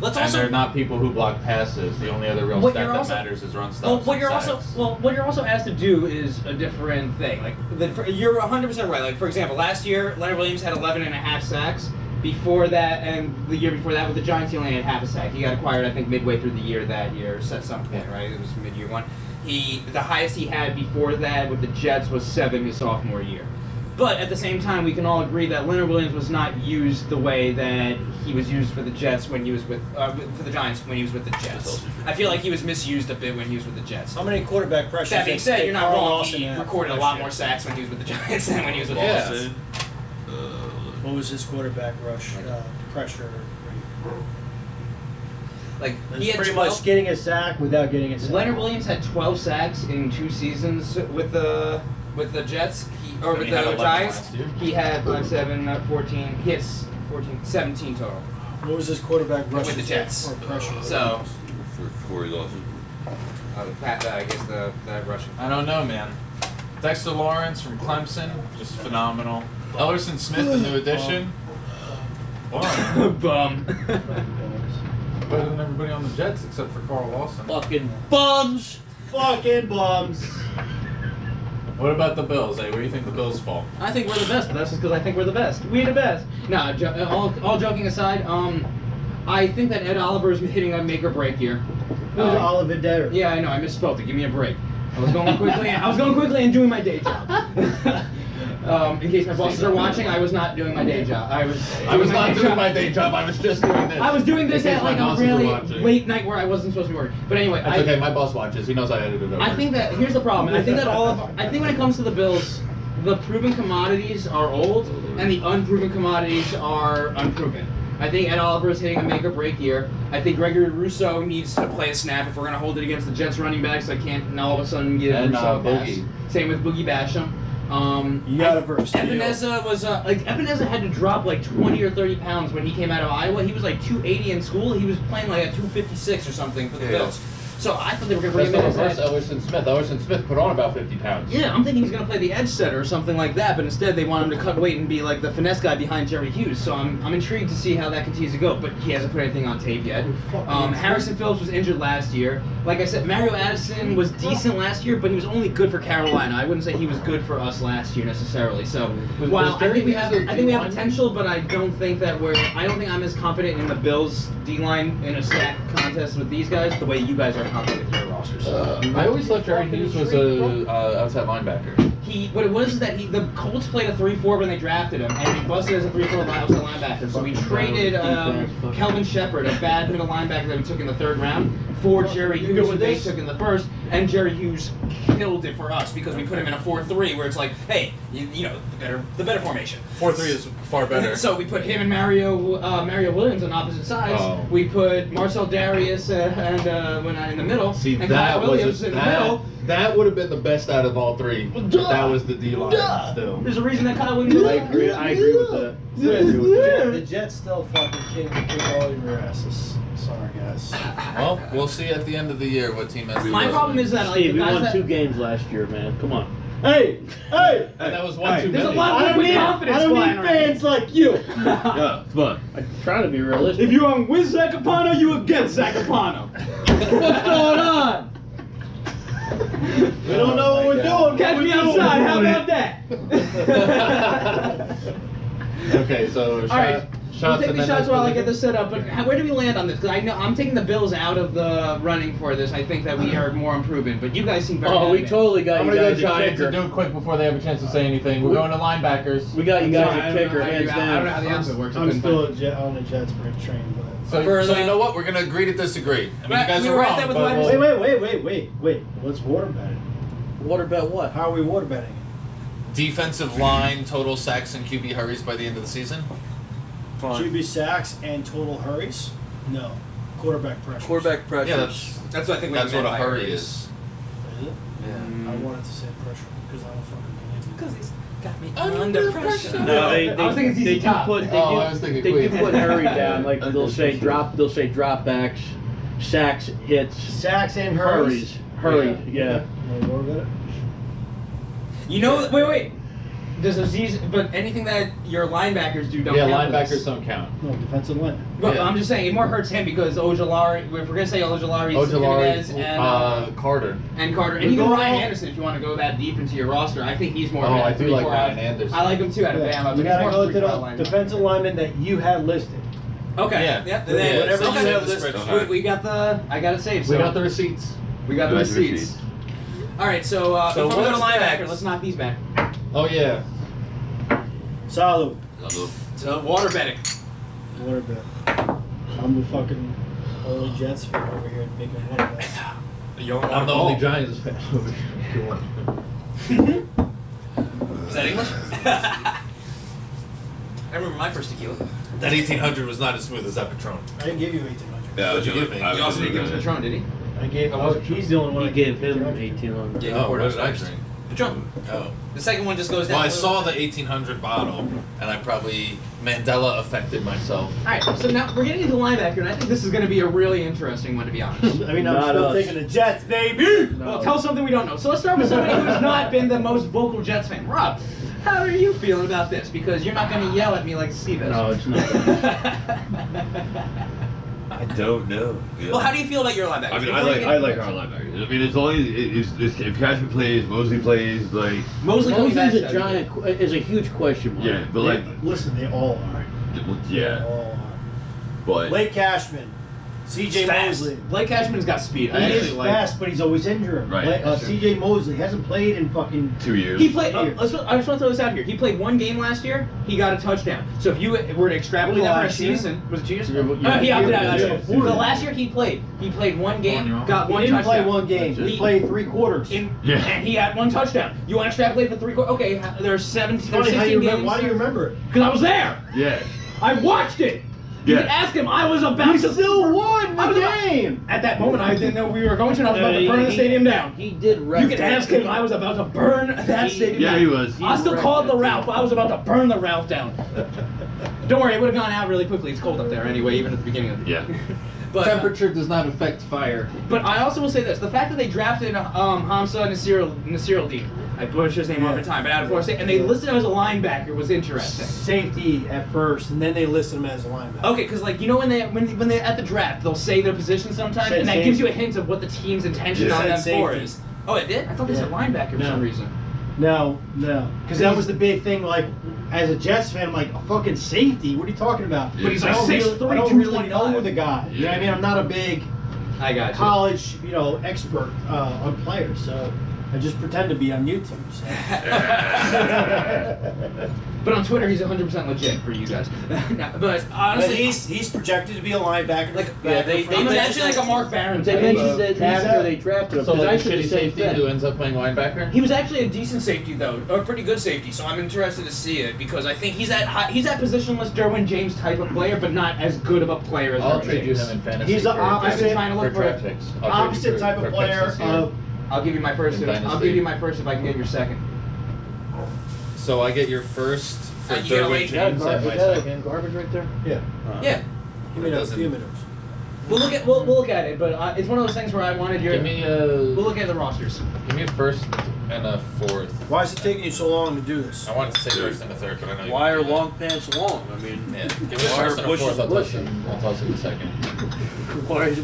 Let's and also they're not people who block passes, the only other real What stat you're that also- matters is run stops. Well, what and you're sacks. what you're also asked to do is a different thing. Like you're 100% right. Like for example, last year Leonard Williams had 11 and a half sacks. Before that, and the year before that with the Giants, he only had half a sack. He got acquired, I think, midway through the year that year, at some point, right? It was mid-year one. The highest he had before that with the Jets was 7 his sophomore year. But at the same time, we can all agree that Leonard Williams was not used the way that he was used for the Jets when he was for the Giants when he was with the Jets. I feel like he was misused a bit when he was with the Jets. How many quarterback pressures? That being said, you're not Carl wrong. Lawson He had recorded a last lot year? more sacks when he was with the Giants than when he was with the Yeah. Jets. What was his quarterback rush pressure? Like It's he had Pretty 12. much getting a sack without getting a sack. Leonard Williams had 12 sacks in 2 seasons with the Jets, with He had the 11 Giants. last year. He had 5, 7, 14. He had 14, 17 total. What was his quarterback rush With the Jets. or pressure? So, For Corey Lawson. I guess the rushing. I don't know, man. Dexter Lawrence from Clemson, just phenomenal. Ellerson Smith, the new addition. Boring. Bum. Better than everybody on the Jets except for Carl Lawson. fucking bums. Fucking bums. What about the Bills? Hey, where do you think the Bills fall? I think we're the best, but that's just because I think we're the best. We're the best. No, all joking aside, I think that Ed Oliver is hitting a make or break year. Who's Oliver Dare? Yeah, I know. I misspoke. Give me a break. I was going quickly. And doing my day job. In case my bosses are watching, I was not doing my day job. I was not doing my day job. I was just doing this. I was doing this In case at my like a bosses are really watching. late night where I wasn't supposed to be working. But anyway, That's okay. My boss watches. He knows I edited it. I think that here's the problem. I think that I think when it comes to the Bills, the proven commodities are old and the unproven commodities are unproven. I think Ed Oliver is hitting a make or break year. I think Gregory Rousseau needs to play a snap if we're going to hold it against the Jets running backs. I can't all of a sudden give And, Rousseau a pass. Boogie. Same with Boogie Basham. You got a verse. Ebenezer was Ebenezer had to drop like 20 or 30 pounds when he came out of Iowa. He was like 280 in school. He was playing like at 256 or something for the Bills. So I thought they were going to bring him in as that. Ellerson Smith. Ellerson Smith put on about 50 pounds. Yeah, I'm thinking he's going to play the edge setter or something like that, but instead they want him to cut weight and be like the finesse guy behind Jerry Hughes. So I'm intrigued to see how that continues to go, but he hasn't put anything on tape yet. Harrison Phillips was injured last year. Like I said, Mario Addison was decent last year, but he was only good for Carolina. I wouldn't say he was good for us last year necessarily. So while I think we have potential, but I don't think I'm as confident in the Bills D-line in a stack contest with these guys the way you guys are confident with your rosters. I always thought Jerry Hughes was a outside linebacker. What it was is that the Colts played a 3-4 when they drafted him, and he busted as a 3-4 outside linebacker. So we traded Kelvin Shepard, a bad middle linebacker that we took in the 3rd round, for Jerry Hughes, who they took in the 1st, and Jerry Hughes killed it for us because we put him in a 4-3, where it's like, hey, you know, the better formation. 4-3 is far better. So we put him and Mario Williams on opposite sides. Oh. We put Marcel Darius and in the middle, See, and that Kyle Williams was in the middle. that would have been the best out of all three. That was the D line still. There's a reason that Kyle Williams. I agree with that. The Jets still fucking kick all your asses. Sorry, guys. Well, we'll see at the end of the year what team has. My problem is that like Steve, the we guys won that, 2 games last year, man. Come on. Hey! And that was one too there's a many. lot of liquid confidence I don't flying need around. fans like you. Yeah, come on. I'm trying to be realistic. If you're on with Zakapano, you against Zakapano. What's going on? We don't know what we're doing. Catch me outside. How about that? Okay, so All right. We'll shots take and the then shots while I get this set up. But where do we land on this? Because I know I'm taking the Bills out of the running for this. I think that we are more improving. But you guys seem very. Oh, we adamant. totally got I'm you gonna guys go a Giants and kicker. do it quick before they have a chance to say anything. We're going to linebackers. We got you guys Sorry, a kicker, hands I don't know how down. the opposite works. I I'm couldn't still find- on the Jets train, but So you know what? We're gonna agree to disagree. I mean, you guys we are were right wrong, there with but wide we'll- wait. Let's water bet it. What about what? How are we water betting it? defensive line total sacks and QB hurries by the end of the season. QB sacks and total hurries? No. Quarterback pressure. Quarterback pressure. Yeah, That's what I think. that's what meant a by hurry hurries. is. Is it? Yeah. I wanted to say pressure because I don't fucking believe it. Because Got me under pressure. No, I was thinking they ZZ do Top. put I was thinking they do Queen. put hurry down. Like they'll say dropbacks, sacks, hits, Sacks and hurries. hurried. Yeah. Want more of it? You know, wait. Does Aziz, but anything that your linebackers do don't Yeah, count for linebackers this. don't count. No, defensive line. But Yeah. I'm just saying, it more hurts him because Ojolari, if we're going to say Ojolari, Jimenez, and Carter. Carter, and even Ryan Anderson, if you want to go that deep into your roster, I think he's more of Oh, a I do like 3-4 Ryan out. Anderson. I like him too out of Bama. We But he's gotta more go of a to 3-4 the lineman. defensive lineman that you had listed. Okay. Yeah. Yep. Yeah, Then whatever okay. you have the spreadsheet. We got the. I got it saved. We So got the receipts. we got the Got the receipts. receipts. All right. So, So if I'm going to what's linebacker, next? let's knock these back. Oh yeah. Salud. So water betting. Water bet. I'm the fucking only Jets fan over here making water bets. I'm the only Giants fan over here. Is that English? I remember my first tequila. That 1800 was not as smooth as that Patron. I didn't give you 1800. Yeah, What'd you give me? You also didn't give us Patron, did he? I gave. Oh, he's the only one. He I gave him 1800. 1800. Yeah, Oh, what did I first. drink? Patron. Oh. The second one just goes down. Well, I a little saw bit. the 1800 bottle, and I probably Mandela affected myself. All right, so now we're getting into linebacker, and I think this is going to be a really interesting one, to be honest. I mean, I'm Not still us. taking the Jets, baby. Well, tell us something we don't know. So let's start with somebody who's not been the most vocal Jets fan. Rob, how are you feeling about this? Because you're not going to yell at me like Steve is. No, it's not. I don't know. Well, how do you feel about your linebackers? I mean, If I we're like getting- our linebackers. I mean, as long as if Cashman plays, Mosley plays, like Mosley coming back. Mosley's a giant, is a huge question mark. yeah, but like Listen, they all are. They yeah, all are. but Blake Cashman, C.J. Fast. Mosley. Blake Cashman's got speed. He I is actually like. fast, but he's always injured. Right, Blake- that's true. C.J. Mosley hasn't played in fucking. 2 years. He played. Years. I just want to throw this out here. He played one game last year. He got a touchdown. So if you were to extrapolate that for a Last year? season, was it 2 years? Yeah, yeah. He opted out last year. Yeah. The last year he played one game, got He one didn't touchdown. play one game. That's He it. played 3 quarters. Yeah. And he had one touchdown. You want to extrapolate for 3 quarters? Okay, there's 17, there's Funny how 16 you games. remember. Why do you remember it? Because I was there. yeah, I watched it. You Yeah. can ask him. I was about to. Still won I the was about- game. At that moment, I didn't know we were going to, and I was about to burn the stadium down. He did wreck You can that. ask him. I was about to burn that stadium yeah, down. he was. I still wrecked called the that Ralph. I was about to burn the Ralph down. Don't worry, it would have gone out really quickly. It's cold up there anyway, even at the beginning of the Yeah. But, Temperature does not affect fire. but I also will say this: the fact that they drafted Hamza Nasir-Al-Din, I butcher his name all the time, but out of Florida State, and they listed him as a linebacker was interesting. Safety at first, and then they listed him as a linebacker. Okay, because like you know when they at the draft they'll say their position sometimes, Said and that safety. gives you a hint of what the team's intention Yeah. on them Said for safety. is. Oh, it did? I thought they said linebacker for No. some reason. No, because that was the big thing. Like, as a Jets fan, I'm like, a fucking safety. What are you talking about? But he's I like don't 6'3", really, I don't really 225. know the guy. You know what I mean? I'm not a big I got you. college, expert on players, so I just pretend to be on YouTube. So. But on Twitter, he's 100% legit for you guys. No, but But honestly, he's projected to be a linebacker. like Yeah, they I'm imagining like a Mark Barron. They type mentioned of- that after they drafted him. So because like I a said the shitty same safety thing. who ends up playing linebacker? He was actually a decent safety though, or a pretty good safety. So I'm interested to see it because I think he's that positionless Derwin James type of player, but not as good of a player as I'll Derwin trade you James. him in fantasy. He's the for- I've been opposite, trying to for look for draft it. picks. I'll trade you opposite for- type for of picks player this year. of. I'll give you my first. In I'll Dynasty. give you my first if I can get your second. So I get your first for You gotta Derwin wait. James and my second. Garbage right there. Yeah. Yeah, Give me a Doesn't- few minutes. we'll look at it, but it's one of those things where I wanted your. Give me We'll a look at the rosters. give me a first and a fourth. Why is it taking you so long to do this? I wanted to say first and a third, but I know you Why can are do that. long pants long? I mean, Yeah, give me a why are first and a bushes fourth. I'll toss bushy? him. I'll toss him a second.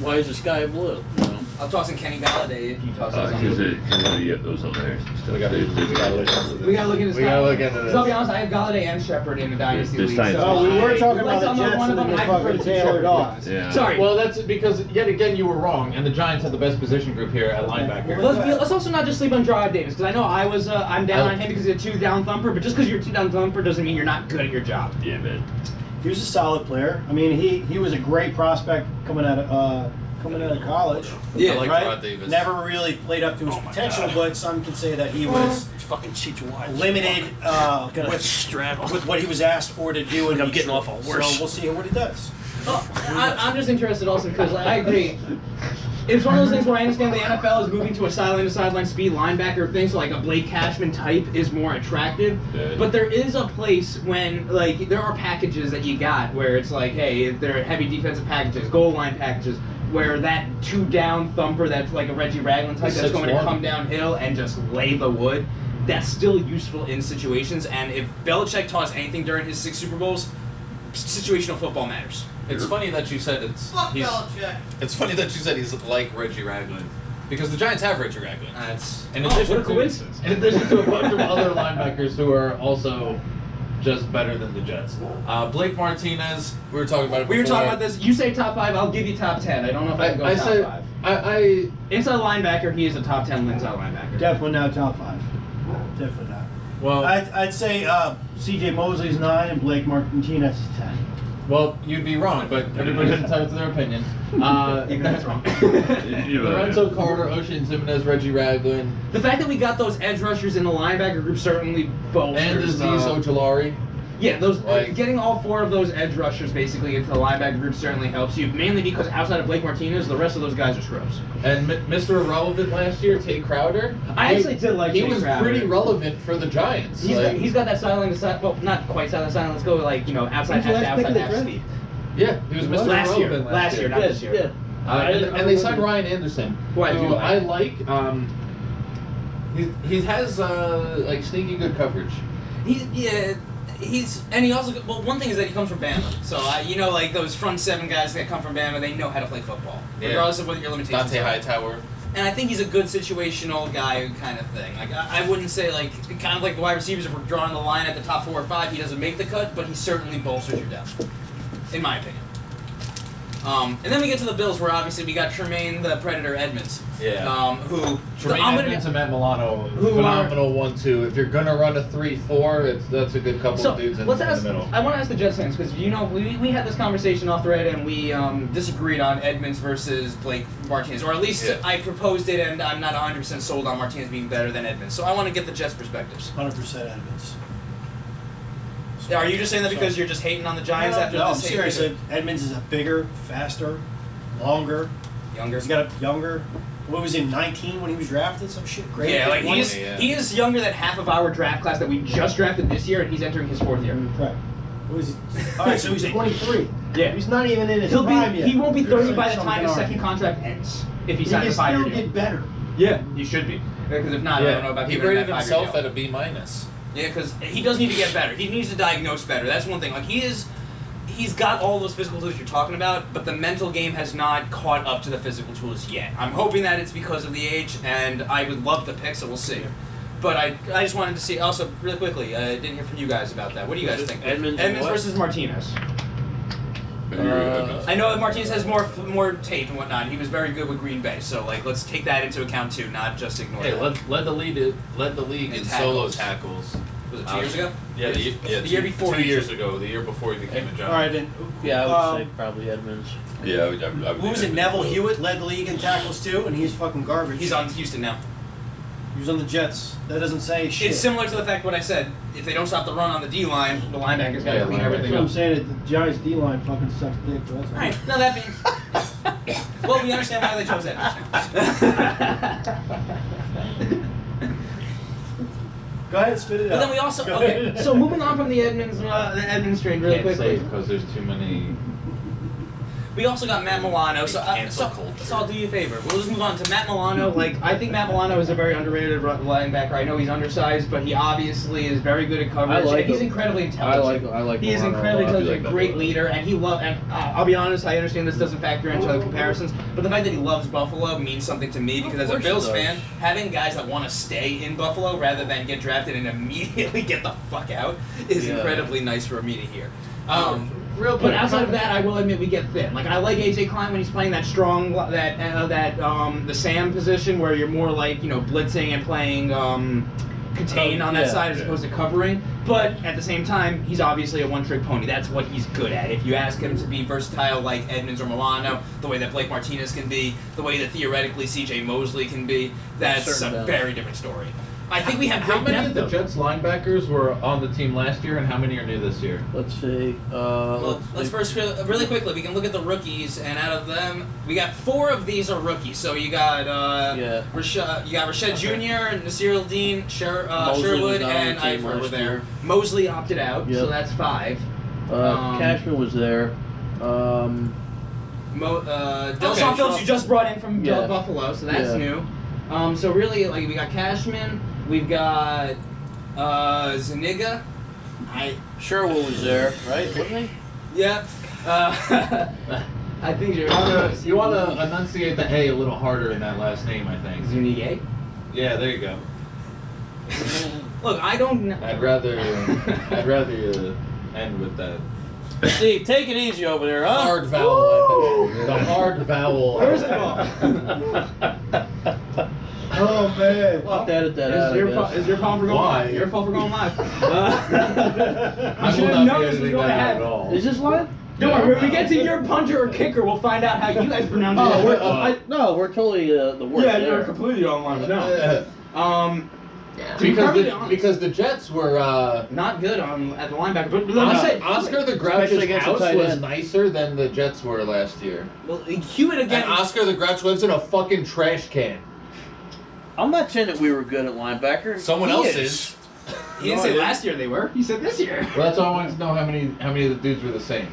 Why is the sky blue? You know? I'll toss in Kenny Galladay if you toss us Because on. you get those on there. We gotta look into We gotta look into this. We gotta look into Because I'll be this. honest, I have Galladay and Shepard in the Dynasty This League. time- So Oh, we were talking I'd like about to the unload Jets one of and them, then and I they prefer fucking to tailored Shepard, off. honest. Yeah. Sorry. Well, that's because yet again you were wrong, and the Giants had the best position group here at linebacker. Let's also not just sleep on Jarrod Davis, because I know I'm down on him because he's a 2-down thumper, but just because you're a 2-down thumper doesn't mean you're not good at your job. Yeah, man. He was a solid player. I mean, he was a great prospect coming out of college. I like right? Rod Davis. Never really played up to his potential, but some could say that he was Fucking cheats wide. limited with what he was asked for to do. And I'm getting off on worse. So we'll see what he does. I'm just interested also because I agree. It's one of those things where I understand the NFL is moving to a sideline speed linebacker thing, so like a Blake Cashman type is more attractive. Yeah. But there is a place when, like, there are packages that you got where it's like, hey, they're heavy defensive packages, goal line packages, where that 2-down thumper that's like a Reggie Ragland type that's going to come downhill and just lay the wood, that's still useful in situations. And if Belichick taught us anything during his 6 Super Bowls, situational football matters. It's funny that you said It's funny that you said he's like Reggie Ragland, because the Giants have Reggie Ragland. That's In what addition a coincidence. In addition to a bunch of other linebackers who are also just better than the Jets. Blake Martinez, we were talking about it before. We were talking about this. You say top 5, I'll give you top 10. I don't know if I can go top 5. Inside linebacker, he is a top 10 inside linebacker. Definitely not top 5. Definitely not. Well, I'd say C.J. Mosley's 9 and Blake Martinez is 10. well, you'd be wrong, but everybody's entitled to their opinion. Even that's wrong. Lorenzo Carter, Ocean Jimenez, Reggie Ragland, The fact that we got those edge rushers in the linebacker group certainly bolsters. and Aziz Ojulari. Yeah, those Like- getting all 4 of those edge rushers basically into the linebacker group certainly helps you. Mainly because outside of Blake Martinez, the rest of those guys are scrubs. And Mr. Irrelevant last year, Tate Crowder. I actually did like He Tate was Crowder. pretty relevant for the Giants. He's got that sideline to side. Well, not quite sideline to sideline. Let's go like outside Who's the half last pick to outside of the half draft? speed. Yeah, he was Mr. Last year, Irrelevant last year, not this year. Yeah. And they signed Ryan Anderson, Who I do who like. I like. He has like sneaky good coverage. And he also, well, one thing is that he comes from Bama. So, like those front 7 guys that come from Bama, they know how to play football. Yeah. Regardless of what your limitations Dante are. Hightower. And I think he's a good situational guy kind of thing. Like, I wouldn't say, like, kind of like the wide receivers, if we're drawing the line at the top 4 or 5, he doesn't make the cut, but he certainly bolsters your depth, in my opinion. And then we get to the Bills, where obviously we got Tremaine the Predator Edmonds. Yeah. Who... Tremaine I'm gonna- Edmonds and Matt Milano, Who phenomenal 1-2. If you're gonna run a 3-4, that's a good couple of dudes in let's the ask, middle. I want to ask the Jets fans, because we had this conversation off thread and we disagreed on Edmonds versus Blake Martinez, or at least Yeah. I proposed it, and I'm not 100% sold on Martinez being better than Edmonds. So I want to get the Jets' perspectives. 100% Edmonds. Are you just saying that because you're just hating on the Giants after no, I'm this? serious. Edmonds is a bigger, faster, longer. Younger. He's got a younger. What was he, 19 when he was drafted? Some shit crazy. Yeah, like One- he is younger than half of our draft class that we just drafted this year, and he's entering his 4th year. Correct. What was he? All right, so he's 23. Yeah. He's not even in his He prime yet. won't be 30 by the Some time his can second contract ends. If he He signs can a still 5-year deal. get better. Yeah, you should be. Because if not, I don't know about he giving him rated that 5-year himself deal. at a B-. Yeah, because he does need to get better. He needs to diagnose better. That's one thing. Like, he's got all those physical tools you're talking about, but the mental game has not caught up to the physical tools yet. I'm hoping that it's because of the age, and I would love the pick, so we'll see. But I just wanted to see, also, really quickly, I didn't hear from you guys about that. What do you guys think? Edmonds and what? versus Martinez. I know that Martinez has more tape and whatnot. He was very good with Green Bay, so like let's take that into account too, not just ignore Hey, that. led the league in solo tackles. Was it 2 years ago? Yeah, the year before. 2 years ago, the year before he became a Giant. All right, then. Yeah, I would say probably Edmonds. Yeah, I would Who was it? Neville Hewitt led the league in tackles too, and he's fucking garbage. He's on Houston now. He was on the Jets. That doesn't say shit. It's similar to the fact what I said. If they don't stop the run on the D line, the linebackers got to Yeah, clean linebackers. everything So I'm up. saying that the Giants D-line fucking sucks dick. So that's all. Alright, now that being... well, we understand why they chose that. Go ahead, spit it But out. then we also... Go Okay, ahead. so moving on from the Edmonds trade really Can't say quickly. because there's too many. We also got Matt Milano, so Cancel culture. so I'll do you a favor. We'll just move on to Matt Milano. Like, I think Matt Milano is a very underrated linebacker. I know he's undersized, but he obviously is very good at coverage. I like and he's him. incredibly I intelligent. like. He is Milano a incredibly lot. intelligent, a great leader, and I'll be honest, I understand this doesn't factor into the comparisons, but the fact that he loves Buffalo means something to me, because as a course it Bills does. fan, having guys that want to stay in Buffalo rather than get drafted and immediately get the fuck out is Yeah. incredibly nice for me to hear. Real But quick. outside of that, I will admit we get thin. Like, I like AJ Klein when he's playing that strong, the Sam position where you're more like, blitzing and playing contain on that yeah, side as opposed to covering. But at the same time, he's obviously a one-trick pony. That's what he's good at. If you ask him to be versatile like Edmonds or Milano, the way that Blake Martinez can be, the way that theoretically C.J. Mosley can be, that's a Certain very different story. I think we have How great many depth, of the though. Jets linebackers were on the team last year, and how many are new this year? Let's see. Let's first really quickly. We can look at the rookies, and out of them, we got 4 of these are rookies. So you got Rashad, you got Rashad Jr., Nasir Al-Din, Mosley Sherwood, was not on and the team Eifert were last there. year. Mosley opted out, so Yep. that's 5. Cashman was there. Dilshawn Okay. Phillips you just brought in from Yeah. Buffalo, so that's Yeah. new. So really, like we got Cashman, we've got Zuniga. Sherwood was there, right? Wasn't he? Yeah. I think you're You want to enunciate the A a little harder in that last name, I think. Zuniga. Yeah, there you go. Look, I don't know. I'd rather you end with that Steve, take it easy over there, huh? hard vowel. The hard vowel. First of all, Oh man. We'll have to edit that out, I guess. is your fault for going Why? live? Your fault for going live. I You should will have not known be this was editing going to that out happen. at all. Is this live? Don't worry, when we get to your punter or kicker, we'll find out how you guys pronounce Oh, it. we're totally the worst Yeah, there. you're completely online now. To be Because perfectly honest, because the Jets were not good at the linebacker. But let me say, Oscar the Especially Grouch's against the house tight was end. nicer than the Jets were last year. well, cue it again. And Oscar the Grouch lives in a fucking trash can. I'm not saying that we were good at linebacker. Someone He else is. is. He didn't say last year they were. He said this year. Well, that's all I wanted to know. How many of the dudes were the same?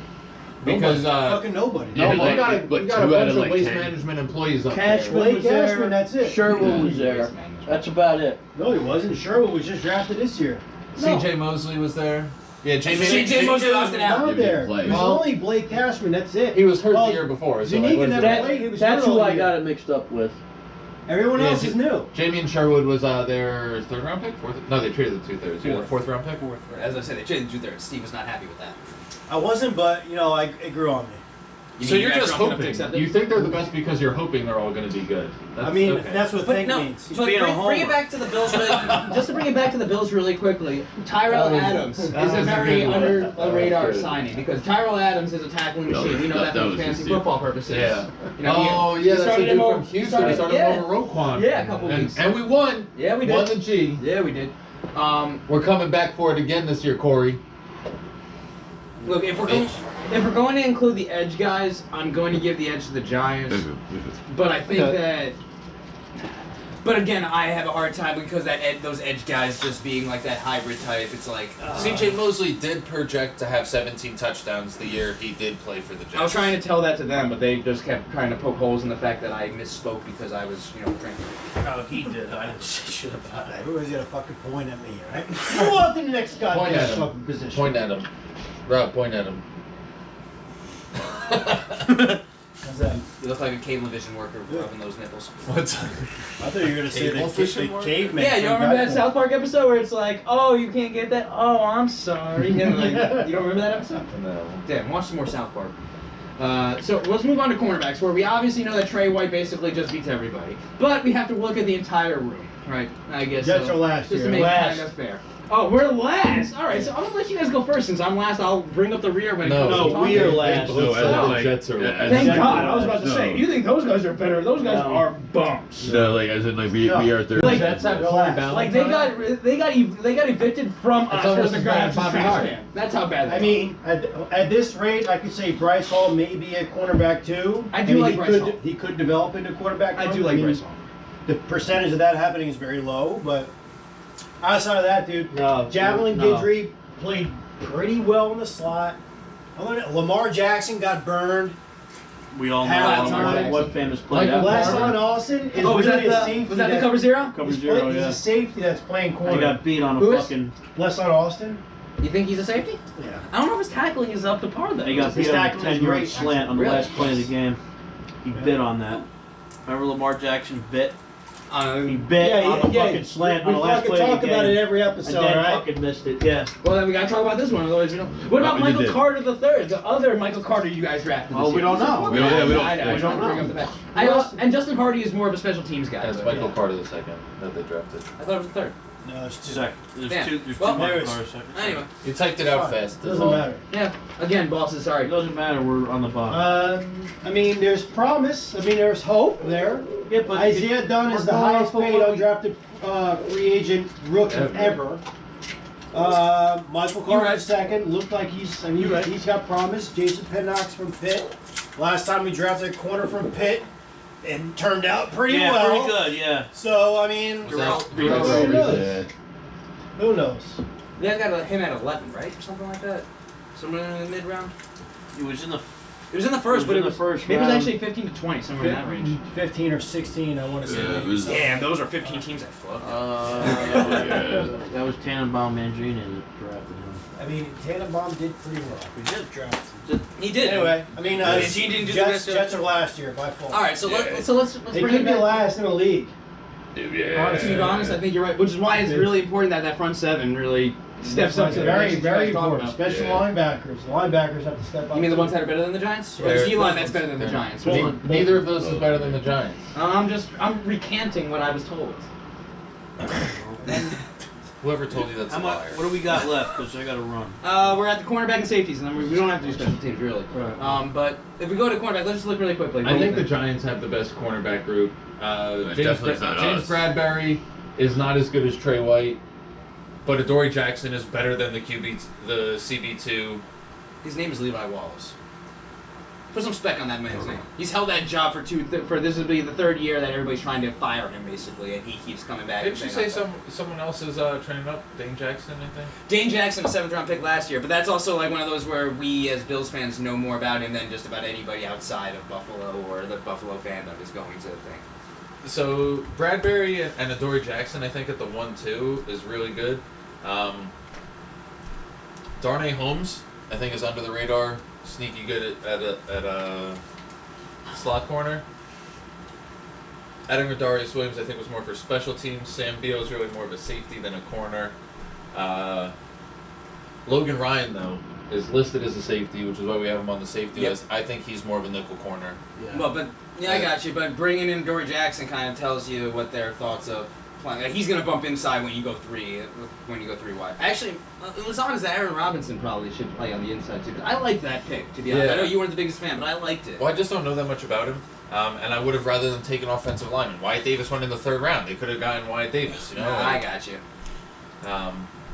Because Fucking nobody. yeah, like- we got a like bunch 2 out of, of like, waste 10. management employees up Cashman there. Blake was there. Cashman, that's it. Sherwood was there. That's about it. No, he wasn't. Sherwood was just drafted this year. C.J. Mosley was there. Yeah, C.J. Mosley lost it out. Out there. play. It was Well, only Blake Cashman. That's it. He was hurt Well, the year before. So Zuniga like, never That- played. He was that's hurt all who I year. got it mixed up with. Everyone Yeah, else is new. Jamie and Sherwood was their 3rd round pick? 4th? No, they traded the 2/3. Yeah, 4th round pick? As I said, they traded 2/3. Steve was not happy with that. I wasn't, but it grew on me. So mean you're you guys just are enough to hoping. accept it? You think they're the best because you're hoping they're all going to be good. I mean, okay. that's what But think no, means. but being a bring it homer. back to the Bills. Just to bring it back to the Bills really quickly, Tyrell Adams is that a was a very good one. under That the was radar good. signing because Tyrell Adams is a tackling machine. We know that that from was fantasy just football purposes. Yeah. You know, Oh, he yeah, that's the started dude him from over- Houston. He started yeah. over Roquan. Yeah, a couple and, weeks. And we won. Yeah, we Won did. the G. Yeah, we did. We're coming back for it again this year, Corey. Look, if we're going to include the edge guys, I'm going to give the edge to the Giants. But I think that. But again, I have a hard time because those edge guys just being like that hybrid type. It's like C.J. Mosley did project to have 17 touchdowns the year he did play for the Jets. I was trying to tell that to them, but they just kept trying to poke holes in the fact that I misspoke because I was, drinking. Oh, he did. I didn't say shit about it. Everybody's got to fucking point at me, right? Go on to the next Point goddamn at him. fucking position. Point at him. Rob, point at him. How's that? You look like a Cablevision worker rubbing those nipples. What's I thought you were gonna say Cable fishing the work? caveman. Yeah, you don't from remember that back South Park episode where it's like, oh, you can't get that? Oh, I'm sorry. And like, you don't remember that episode? No. Damn, watch some more South Park. So let's move on to cornerbacks, where we obviously know that Trey White basically just beats everybody. But we have to look at the entire room, right? I guess Jets so. are last Just year. to make it Last. kind of fair. Oh, we're last. All right, so I'm gonna let you guys go first. Since I'm last, I'll bring up the rear when it comes to No, talking. we are last. No, as No. in, Jets are yeah, last. as Thank in- God. I was about to No. say, you think those guys are better? Those guys No. are bums. No, like as in like we are third. Like- Jets have Relax. Corey Ballantyne. Like they got evicted from It's us almost for the as bad Grabs as Bobby trash Hart. can. That's how bad. They I are. mean, at this rate, I could say Bryce Hall may be a cornerback too. I do like he Bryce could, Hall. He could develop into quarterback. I one. do like mean, Bryce Hall. The percentage of that happening is very low, but outside of that, dude, No, Javelin no. Guidry played pretty well in the slot. Lamar Jackson got burned. We all Half know time. what famous play Michael that Black- Leslie Austin is Oh, was really a that safety. was that the cover zero? Cover He's, zero, he's yeah. a safety that's playing He corner. got beat on a Who is? fucking. Leslie Austin. You think he's a safety? Yeah. I don't know if his tackling is up to par though. He got His beat on a tackling is 10-yard great. slant on the Really? last play of the game. He bit on that. Remember Lamar Jackson bit? He bit on the fucking slant on the last We play fucking of the talk about game. it every And episode, then right? fucking missed it. Yeah. Well, then we gotta talk about this one. Otherwise, we don't. What about we Michael did. Carter III, the other Michael Carter you guys drafted? Oh, this we year? don't know. We don't- yeah, we don't- I know, I we just don't wanted to bring know. up the fact. And Justin Hardy is more of a special teams guy. That's but- Michael Carter II that they drafted. I thought it was the third. No, there's two. Second. There's Damn. two. There's Well, two there is. cars second. Anyway. You typed it out Fine. fast. Doesn't matter. Yeah. Again, bosses. Sorry. It doesn't matter. We're on the bottom. I mean, there's promise. I mean, there's hope there. Yeah, but Isaiah Dunn is the highest paid undrafted free agent rookie ever. Michael Carter second. Looked like he's. I mean, he's got promise. Jason Pennox from Pitt. Last time we drafted a corner from Pitt, it turned out pretty yeah, well. pretty good. Yeah. So I mean, Was that- who knows? Who knows? You guys got him at 11, right, or something like that. Somewhere in the mid round. It was in the. It was in the first, but in it the was first maybe it was round. actually 15 to 20, somewhere in that range. 15 or 16, I want to say. Yeah, it was. Damn, those are 15 teams that float. That was Tannenbaum Mangini that drafted him. I mean, Tannenbaum did pretty well. We did draft. He did. Anyway, I mean, He didn't do the Jets, best of- Jets are last year by far. All right, so let's They bring it could be back. last in the league. Yeah. To be honest, I think you're right, which is why it's really important that that front seven really steps up to the very, positions very you guys talk important, about. especially linebackers. The linebackers have to step up. You mean the ones that are better than the Giants? Or the Yeah, D-line those that's better than the ones. Giants? Ne- Which one? Neither of those is better than the Giants. I'm recanting what I was told. Whoever told you that's How a much? liar. What do we got left? Because I got to run. We're at the cornerback and safeties, and then we don't have to do special teams, really. Right. But if we go to cornerback, let's just look really quickly. I think the Giants have the best cornerback group. It James, definitely is not James us. Bradbury is not as good as Trey White, but Adoree Jackson is better than the CB2. His name is Levi Wallace. Put some spec on that man's name. He's held that job for this will be the third year that everybody's trying to fire him, basically, and he keeps coming back. Didn't you and say saying, someone else is training up? Dane Jackson, I think? Dane Jackson, a 7th round pick last year, but that's also like one of those where we as Bills fans know more about him than just about anybody outside of Buffalo or the Buffalo fandom is going to think. So Bradbury and Adoree Jackson, I think at the 1-2 is really good. Darnay Holmes, I think, is under the radar, sneaky good at a slot corner. Adding Darius Williams, I think, was more for special teams. Sam Beal is really more of a safety than a corner. Logan Ryan, though, is listed as a safety, which is why we have him on the safety list. I think he's more of a nickel corner. Yeah. Well, but yeah, I got you. But bringing in Adoree Jackson kind of tells you what their thoughts of playing. Like, he's going to bump inside when you go three wide. Actually, as long as Aaron Robinson probably should play on the inside too. I like that pick, to be honest. Yeah. I know you weren't the biggest fan, but I liked it. Well, I just don't know that much about him. And I would have rather than take an offensive lineman. Wyatt Davis went in the 3rd round. They could have gotten Wyatt Davis, you know? I got you.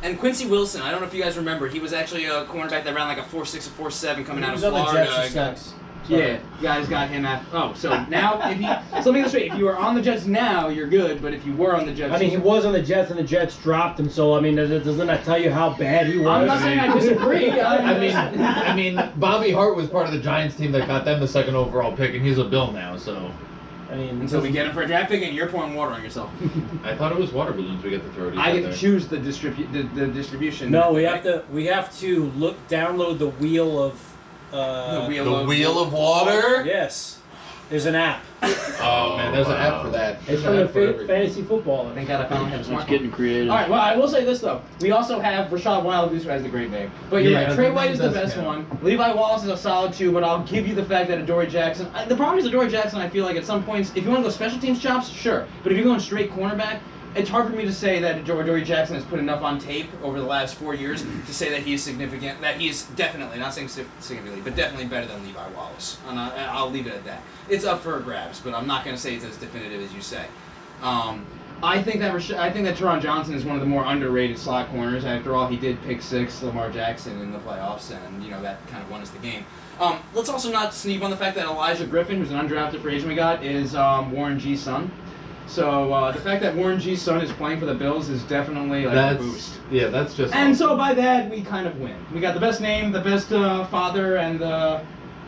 And Quincy Wilson, I don't know if you guys remember, he was actually a cornerback that ran like a 4.6 or 4.7 coming out of He was on the Florida. Jets for sex. Yeah, you guys got him after. Oh, so now if you so let me get this straight. If you are on the Jets now, you're good. But if you were on the Jets, I mean, he was on the Jets, and the Jets dropped him. So I mean, doesn't that tell you how bad he was? I'm not saying I disagree. I mean, Bobby Hart was part of the Giants team that got them the 2nd overall pick, and he's a Bill now. So I mean, until we get him for a draft pick, and you're pouring water on yourself. I thought it was water balloons we get to throw. I get to choose the distribution. No, we have to download the wheel of. The wheel The of Wheel of Water. Yes, there's an app. Oh man, there's an app for that. it's There's from an the app for everything. fantasy football. Thank God I finally have a It's smart getting creative. All right, well, I will say this, though. We also have Rashad Wildgoose, who has the great name. But you're Yeah, right. Trey the White name is the does best count. one. Levi Wallace is a solid 2, but I'll give you the fact that Adoree Jackson... the problem is Adoree Jackson, I feel like at some points, if you want to go special teams chops, sure. But if you're going straight cornerback, it's hard for me to say that Adoree Jackson has put enough on tape over the last 4 years to say that he's significant, that he's definitely, not saying significantly, but definitely better than Levi Wallace. And I'll leave it at that. It's up for grabs, but I'm not going to say it's as definitive as you say. I think that Teron Johnson is one of the more underrated slot corners. After all, he did pick 6 Lamar Jackson in the playoffs, and that kind of won us the game. Let's also not sneak on the fact that Elijah Griffin, who's an undrafted free agent we got, is Warren G's son. So the fact that Warren G's son is playing for the Bills is definitely a boost. Yeah, that's just. And so by that, we kind of win. We got the best name, the best father, and the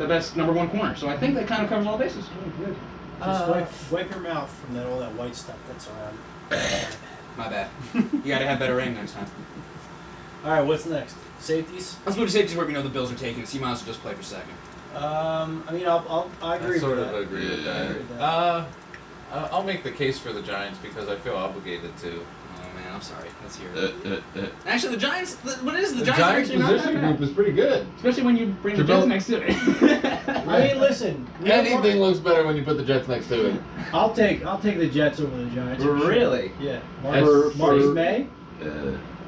best number 1 corner. So I think that kind of covers all bases. Good. Just wipe your mouth from all that white stuff that's around. My bad. You got to have better aim next time. All right, what's next? Safeties. Let's move to safeties where we know the Bills are taking. So you might as well just play for second. I mean, I agree I sort with of that. agree with I that. agree with that. I'll make the case for the Giants because I feel obligated to. Oh man, I'm sorry. Let's hear it. Actually, the Giants. What is the The Giants? are Giants actually not position that bad. group is pretty good. Especially when you bring the Jabal- Jets next to it. I mean, listen. Anything looks better when you put the Jets next to it. I'll take the Jets over the Giants. for sure. Really? Yeah. That's- Marcus May.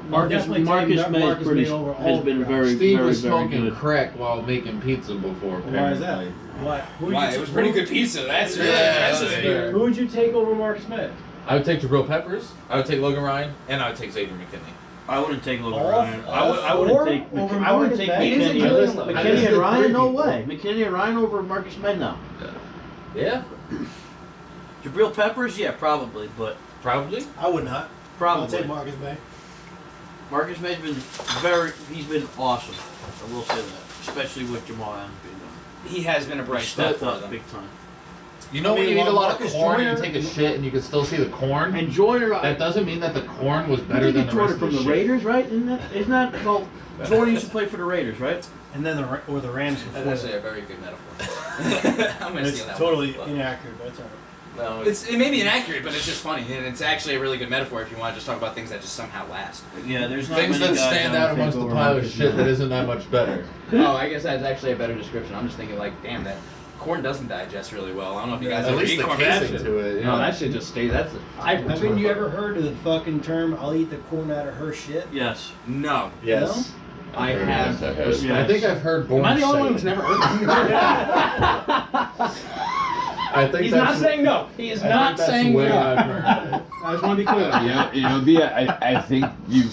Marcus Definitely Marcus take May Marcus pretty, May over has all been the very Steve very was very smoking good. crack while making pizza before. Why is that? Apparently. What? Why? It was pretty good pizza. That's really Yeah, impressive. yeah. Who would you take over Marcus May? I would take Jabril Peppers. I would take Logan Ryan, and I would take Xavier McKinney. I wouldn't take Logan All- Ryan. all I wouldn't four take. over I wouldn't Marcus take May? He didn't say McKinney. Julian Love. McKinney and Ryan? No people. way. McKinney and Ryan over Marcus May? No. Yeah, Jabril Peppers? Yeah, probably, but probably. I would not. I'll probably. take Marcus May. Marcus May's been he's been awesome. I will say that, especially with Jamal Adams being gone. He has been a bright He spot stepped for up them. big time. You know I mean, when you eat a while lot Marcus of corn and you Joyner- take a shit and you can still see the corn? And Joyner, That doesn't mean that the corn was better than the Joyner rest of from the the shit. Raiders, right? Isn't that well? Joyner used to play for the Raiders, right? And then the Rams before That's that. actually a very good metaphor. I'm gonna It's steal that totally one. inaccurate, but it's alright. No, It may be inaccurate, but it's just funny, and it's actually a really good metaphor if you want to just talk about things that just somehow last. Yeah, there's not Things many that guys stand would out take amongst the over pile of Marcus shit May. that isn't that much better. Oh, I guess that's actually a better description. I'm just thinking like, damn, that corn doesn't digest really well. I don't know if you guys At ever least eat the corn, but that casing shit. to it. No, Yeah. that shit just stays. That's a fiber. Haven't you ever heard of the fucking term, I'll eat the corn out of her shit? Yes. No. Yes. I I've heard have. this, I've heard this. Yes. I think I've heard Born Am I the only say one who's it. never heard that? I think He's that's not saying no. He is I not think that's saying where no. I've heard it. I just want to be clear. B, I think you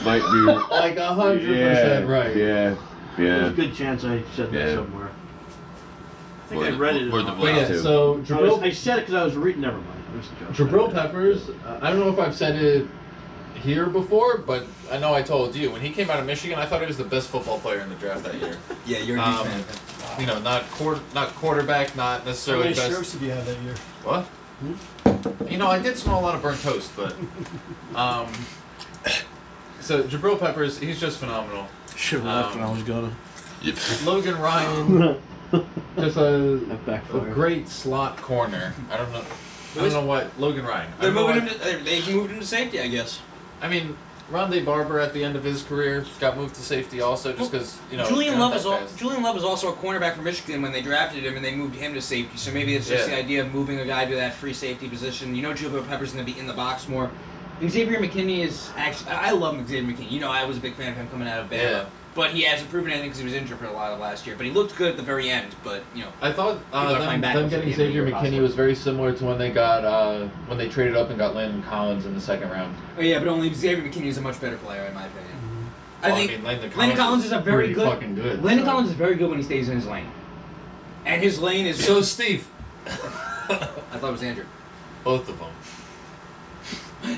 might be. Like 100% right. Yeah, There's a yeah. good chance I said that Yeah. somewhere. I think More I than- read it. more in than a- But yeah, Too. so I said it because I was reading. Never mind. It was a joke. Jabril Peppers, I don't know if I've said it here before, but I know I told you. When he came out of Michigan, I thought he was the best football player in the draft that year. Yeah, you're a Um, huge fan. You know, not quarterback, not How necessarily many best. strokes did you have that year? What? You know, I did smell a lot of burnt toast, but so Jabril Peppers, he's just phenomenal. Should have left when I was gonna. Yep. Logan Ryan, just a backfired. great slot corner. I don't know what Logan Ryan. I They're don't know moving what- him. They moved him to safety, I guess. I mean, Rondé Barber at the end of his career got moved to safety also, just because Julian you're Love not is that fast. Julian Love was also a cornerback for Michigan when they drafted him, and they moved him to safety. So maybe it's just Yeah. the idea of moving a guy to that free safety position. You know, Jabril Peppers going to be in the box more. Xavier McKinney is actually. I love Xavier McKinney. You know, I was a big fan of him coming out of Bama. Yeah. But he hasn't proven anything because he was injured for a lot of last year. But he looked good at the very end. But you know, I thought People are them flying backwards getting at the end of the Xavier year, McKinney possibly. was very similar to when they got when they traded up and got Landon Collins in the second round. oh yeah, but only Xavier McKinney is a much better player in my opinion. Well, I think mean, Landon Collins is a very pretty good. fucking good. Landon so. Collins is very good when he stays in his lane. And his lane is. So Steve, I thought it was Andrew. both of them.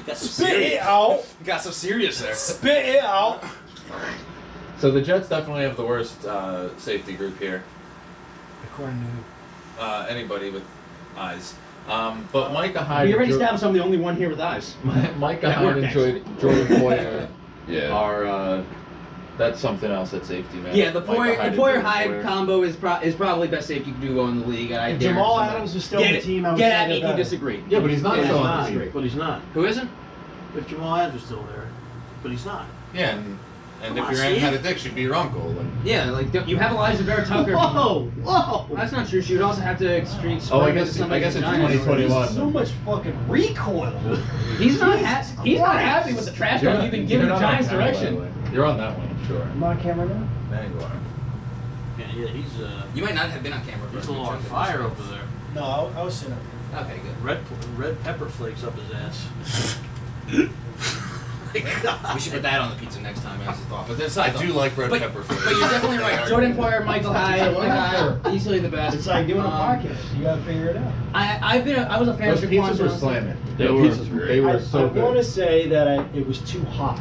Got so Spit it serious. out! Got so serious there. Spit it out! So the Jets definitely have the worst safety group here. According to Anybody with eyes. But Micah Hyde. We already and established I'm the only one here with eyes. Micah That Hyde worked, and Jordan Poyer Yeah. are. That's something else at safety, man. Yeah, the Micah Poyer and Poyer Jordan Hyde Poyer. combo is probably best safety duo in the league. And I If dare Jamal somebody- Adams was still get on the it- team, I would get say at me they're if you better. disagree. Yeah, but he's not But still he's on the not. team. But he's not. Who isn't? If Jamal Adams was still there, but he's not. Yeah, and Come if on, your aunt Steve. had a dick, she'd be your uncle. Like, Yeah, like you have Elijah Bear Tucker. Whoa! Well, that's not true. She would also have to extreme. Oh, I guess it's 2021. So much fucking recoil. He's not. He's not happy with the trash You're talk not- you've been giving you're the not on Giants camera, by direction. the way. You're on that one, sure. I'm on camera now? There you are. Yeah, he's You might not have been on camera for he's a a good little on chunk of fire this. over there. No, I was sitting up here. Okay, good. Red pepper flakes up his ass. We should put that on the pizza next time as a thought. But that's I do like red But- pepper But flakes. you're definitely right. Jordan Poyer, Michael Hyde, easily the best. It's like doing a Um, podcast. You gotta figure it out. I was a fan Those of Shaquan pizzas were Johnson. slamming. They The were pizzas were. great. They were I so want to good. say that it was too hot.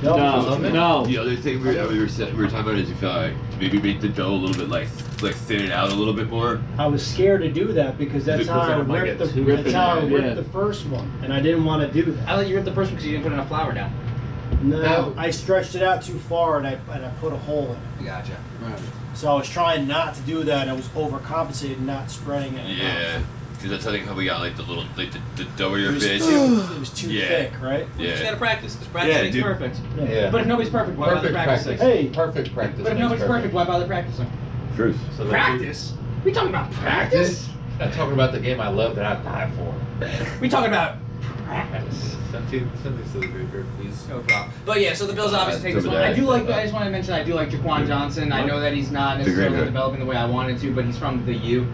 No, something? no. The other thing we were talking about is if maybe make the dough a little bit like thin it out a little bit more. I was scared to do that because that's Because how I it might ripped get too that's how I thin, ripped yeah. the first one, and I didn't want to do that. I let you rip the first one because you didn't put enough flour down. No, That- I stretched it out too far, and I put a hole in it. Gotcha. So I was trying not to do that. I was overcompensating, not spreading it. enough. Yeah, because that's how they probably got like the little the doughier It was, bits. it was too Yeah. thick, right? You just Yeah. gotta practice. Because practice Yeah, makes dude. perfect. Yeah. But if nobody's perfect, why bother Perfect practicing? practice. Hey. Perfect practice. But if makes nobody's perfect, why bother practicing? Truth. So that Practice? We talking about practice? I'm talking about the game I love that I die for. We talking about Practice. Send these to the graveyard, please. No problem. But yeah, so the Bills obviously take this one. I just want to mention I do like Jaquan Johnson. I know that he's not necessarily developing the way I wanted to, but he's from the U.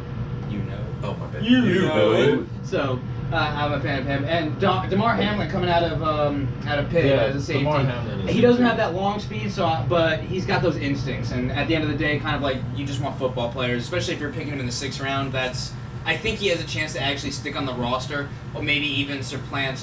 You know. Oh my bad. You know. So I'm a fan of him. And DeMar Hamlin coming out of Pitt as a safety. DeMar Hamlin He doesn't have that long speed, but he's got those instincts. And at the end of the day, kind of like you just want football players, especially if you're picking him in the 6th round. I think he has a chance to actually stick on the roster, or maybe even supplant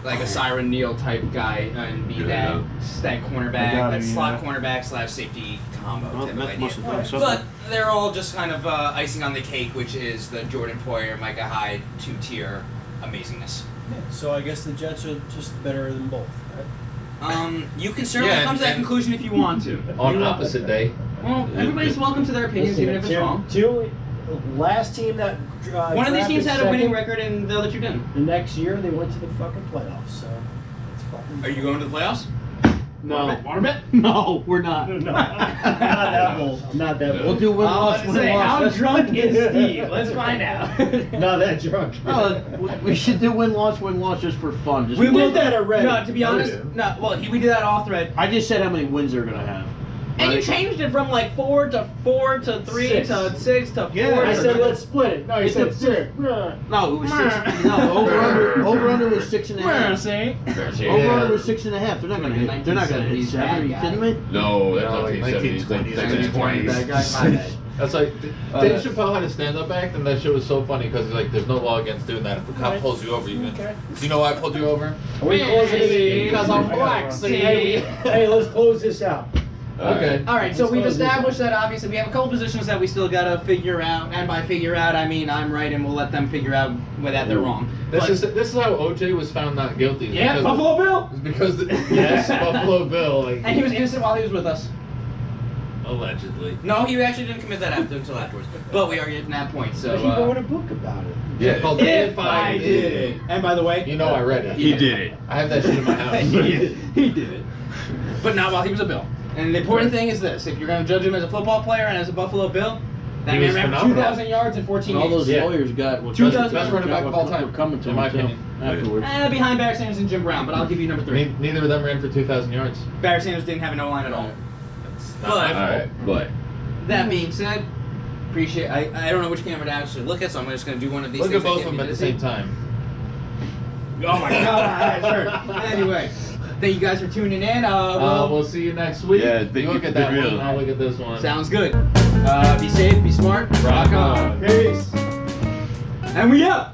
like a Siren Neal type guy and be that cornerback, that slot cornerback / safety combo. Well, type of that idea. must have done something. But they're all just kind of icing on the cake, which is the Jordan Poyer, Micah Hyde 2-tier amazingness. Yeah, so I guess the Jets are just better than both, right? You can certainly come to that conclusion if you want to. On opposite day. Well, everybody's welcome to their opinions, even if it's wrong. Last team that One of these teams had a winning second, record, and the other two didn't. The next year they went to the fucking playoffs. So it's fucking. Are you going to the playoffs? No. Water bet? No, we're not. No, not that bold. Not that We'll bold. do win loss, win loss. How That's- drunk is Steve? Let's find out. Not that drunk. No, we should do win loss just for fun. Just We did that already. No, to be honest, no. Well, we did that off thread. I just said how many wins they're gonna have. And you changed it from like 4 to 4 to 3 6. to 6 to 4. Yeah, I to said 3. let's split it. No, you said six. No, it was 6. No, over under was 6.5. Over under was 6.5. They're not gonna hit. They're not gonna hit 7. Are you kidding me? No, that's No, not like 1970s. 1920s. Bad guy, my bad. That's like Dave Chappelle had a stand-up act, and that shit was so funny because like, there's no law against doing that. If a cop pulls you over, you can. Okay. Do you know why I pulled you over? Are we closing this? Because I'm black. See. Hey, let's close this out. Okay. All right, so Let's we've close this established that obviously we have a couple positions that we still gotta figure out, and by figure out I mean I'm right, and we'll let them figure out that they're wrong. This But- is how OJ was found not guilty. Yeah, Buffalo Bill. It's because yes, Buffalo Bill. Like, And he was innocent while he was with us. allegedly. No, he actually didn't commit that until afterwards. But we are getting that point, so. He wrote a book about it. Yeah, it's called If I did it. And by the way, You know I read it. He did it. I have that shit in my house. he did it. But not while he was a Bill. And the important thing is this: if you're going to judge him as a football player and as a Buffalo Bill, that He man was ran for phenomenal. 2,000 yards and 14 And all those games. Yeah. lawyers got Best running back of all time, We're coming to in my him, too, opinion. afterwards. Behind Barry Sanders and Jim Brown, but I'll give you number 3. Neither of them ran for 2,000 yards. Barry Sanders didn't have an O-line at all. That's But- not my All fault. right, but That being said, appreciate. I don't know which camera to actually look at, so I'm just going to do one of these. Look things at both that of them get at me the to same see. time. Oh my god, sure. Anyway, thank you guys for tuning in. We'll see you next week. Yeah, thank you you look for at the that real. one. I'll look at this one. Sounds good. Be safe, be smart, Rock on. Peace. and we out.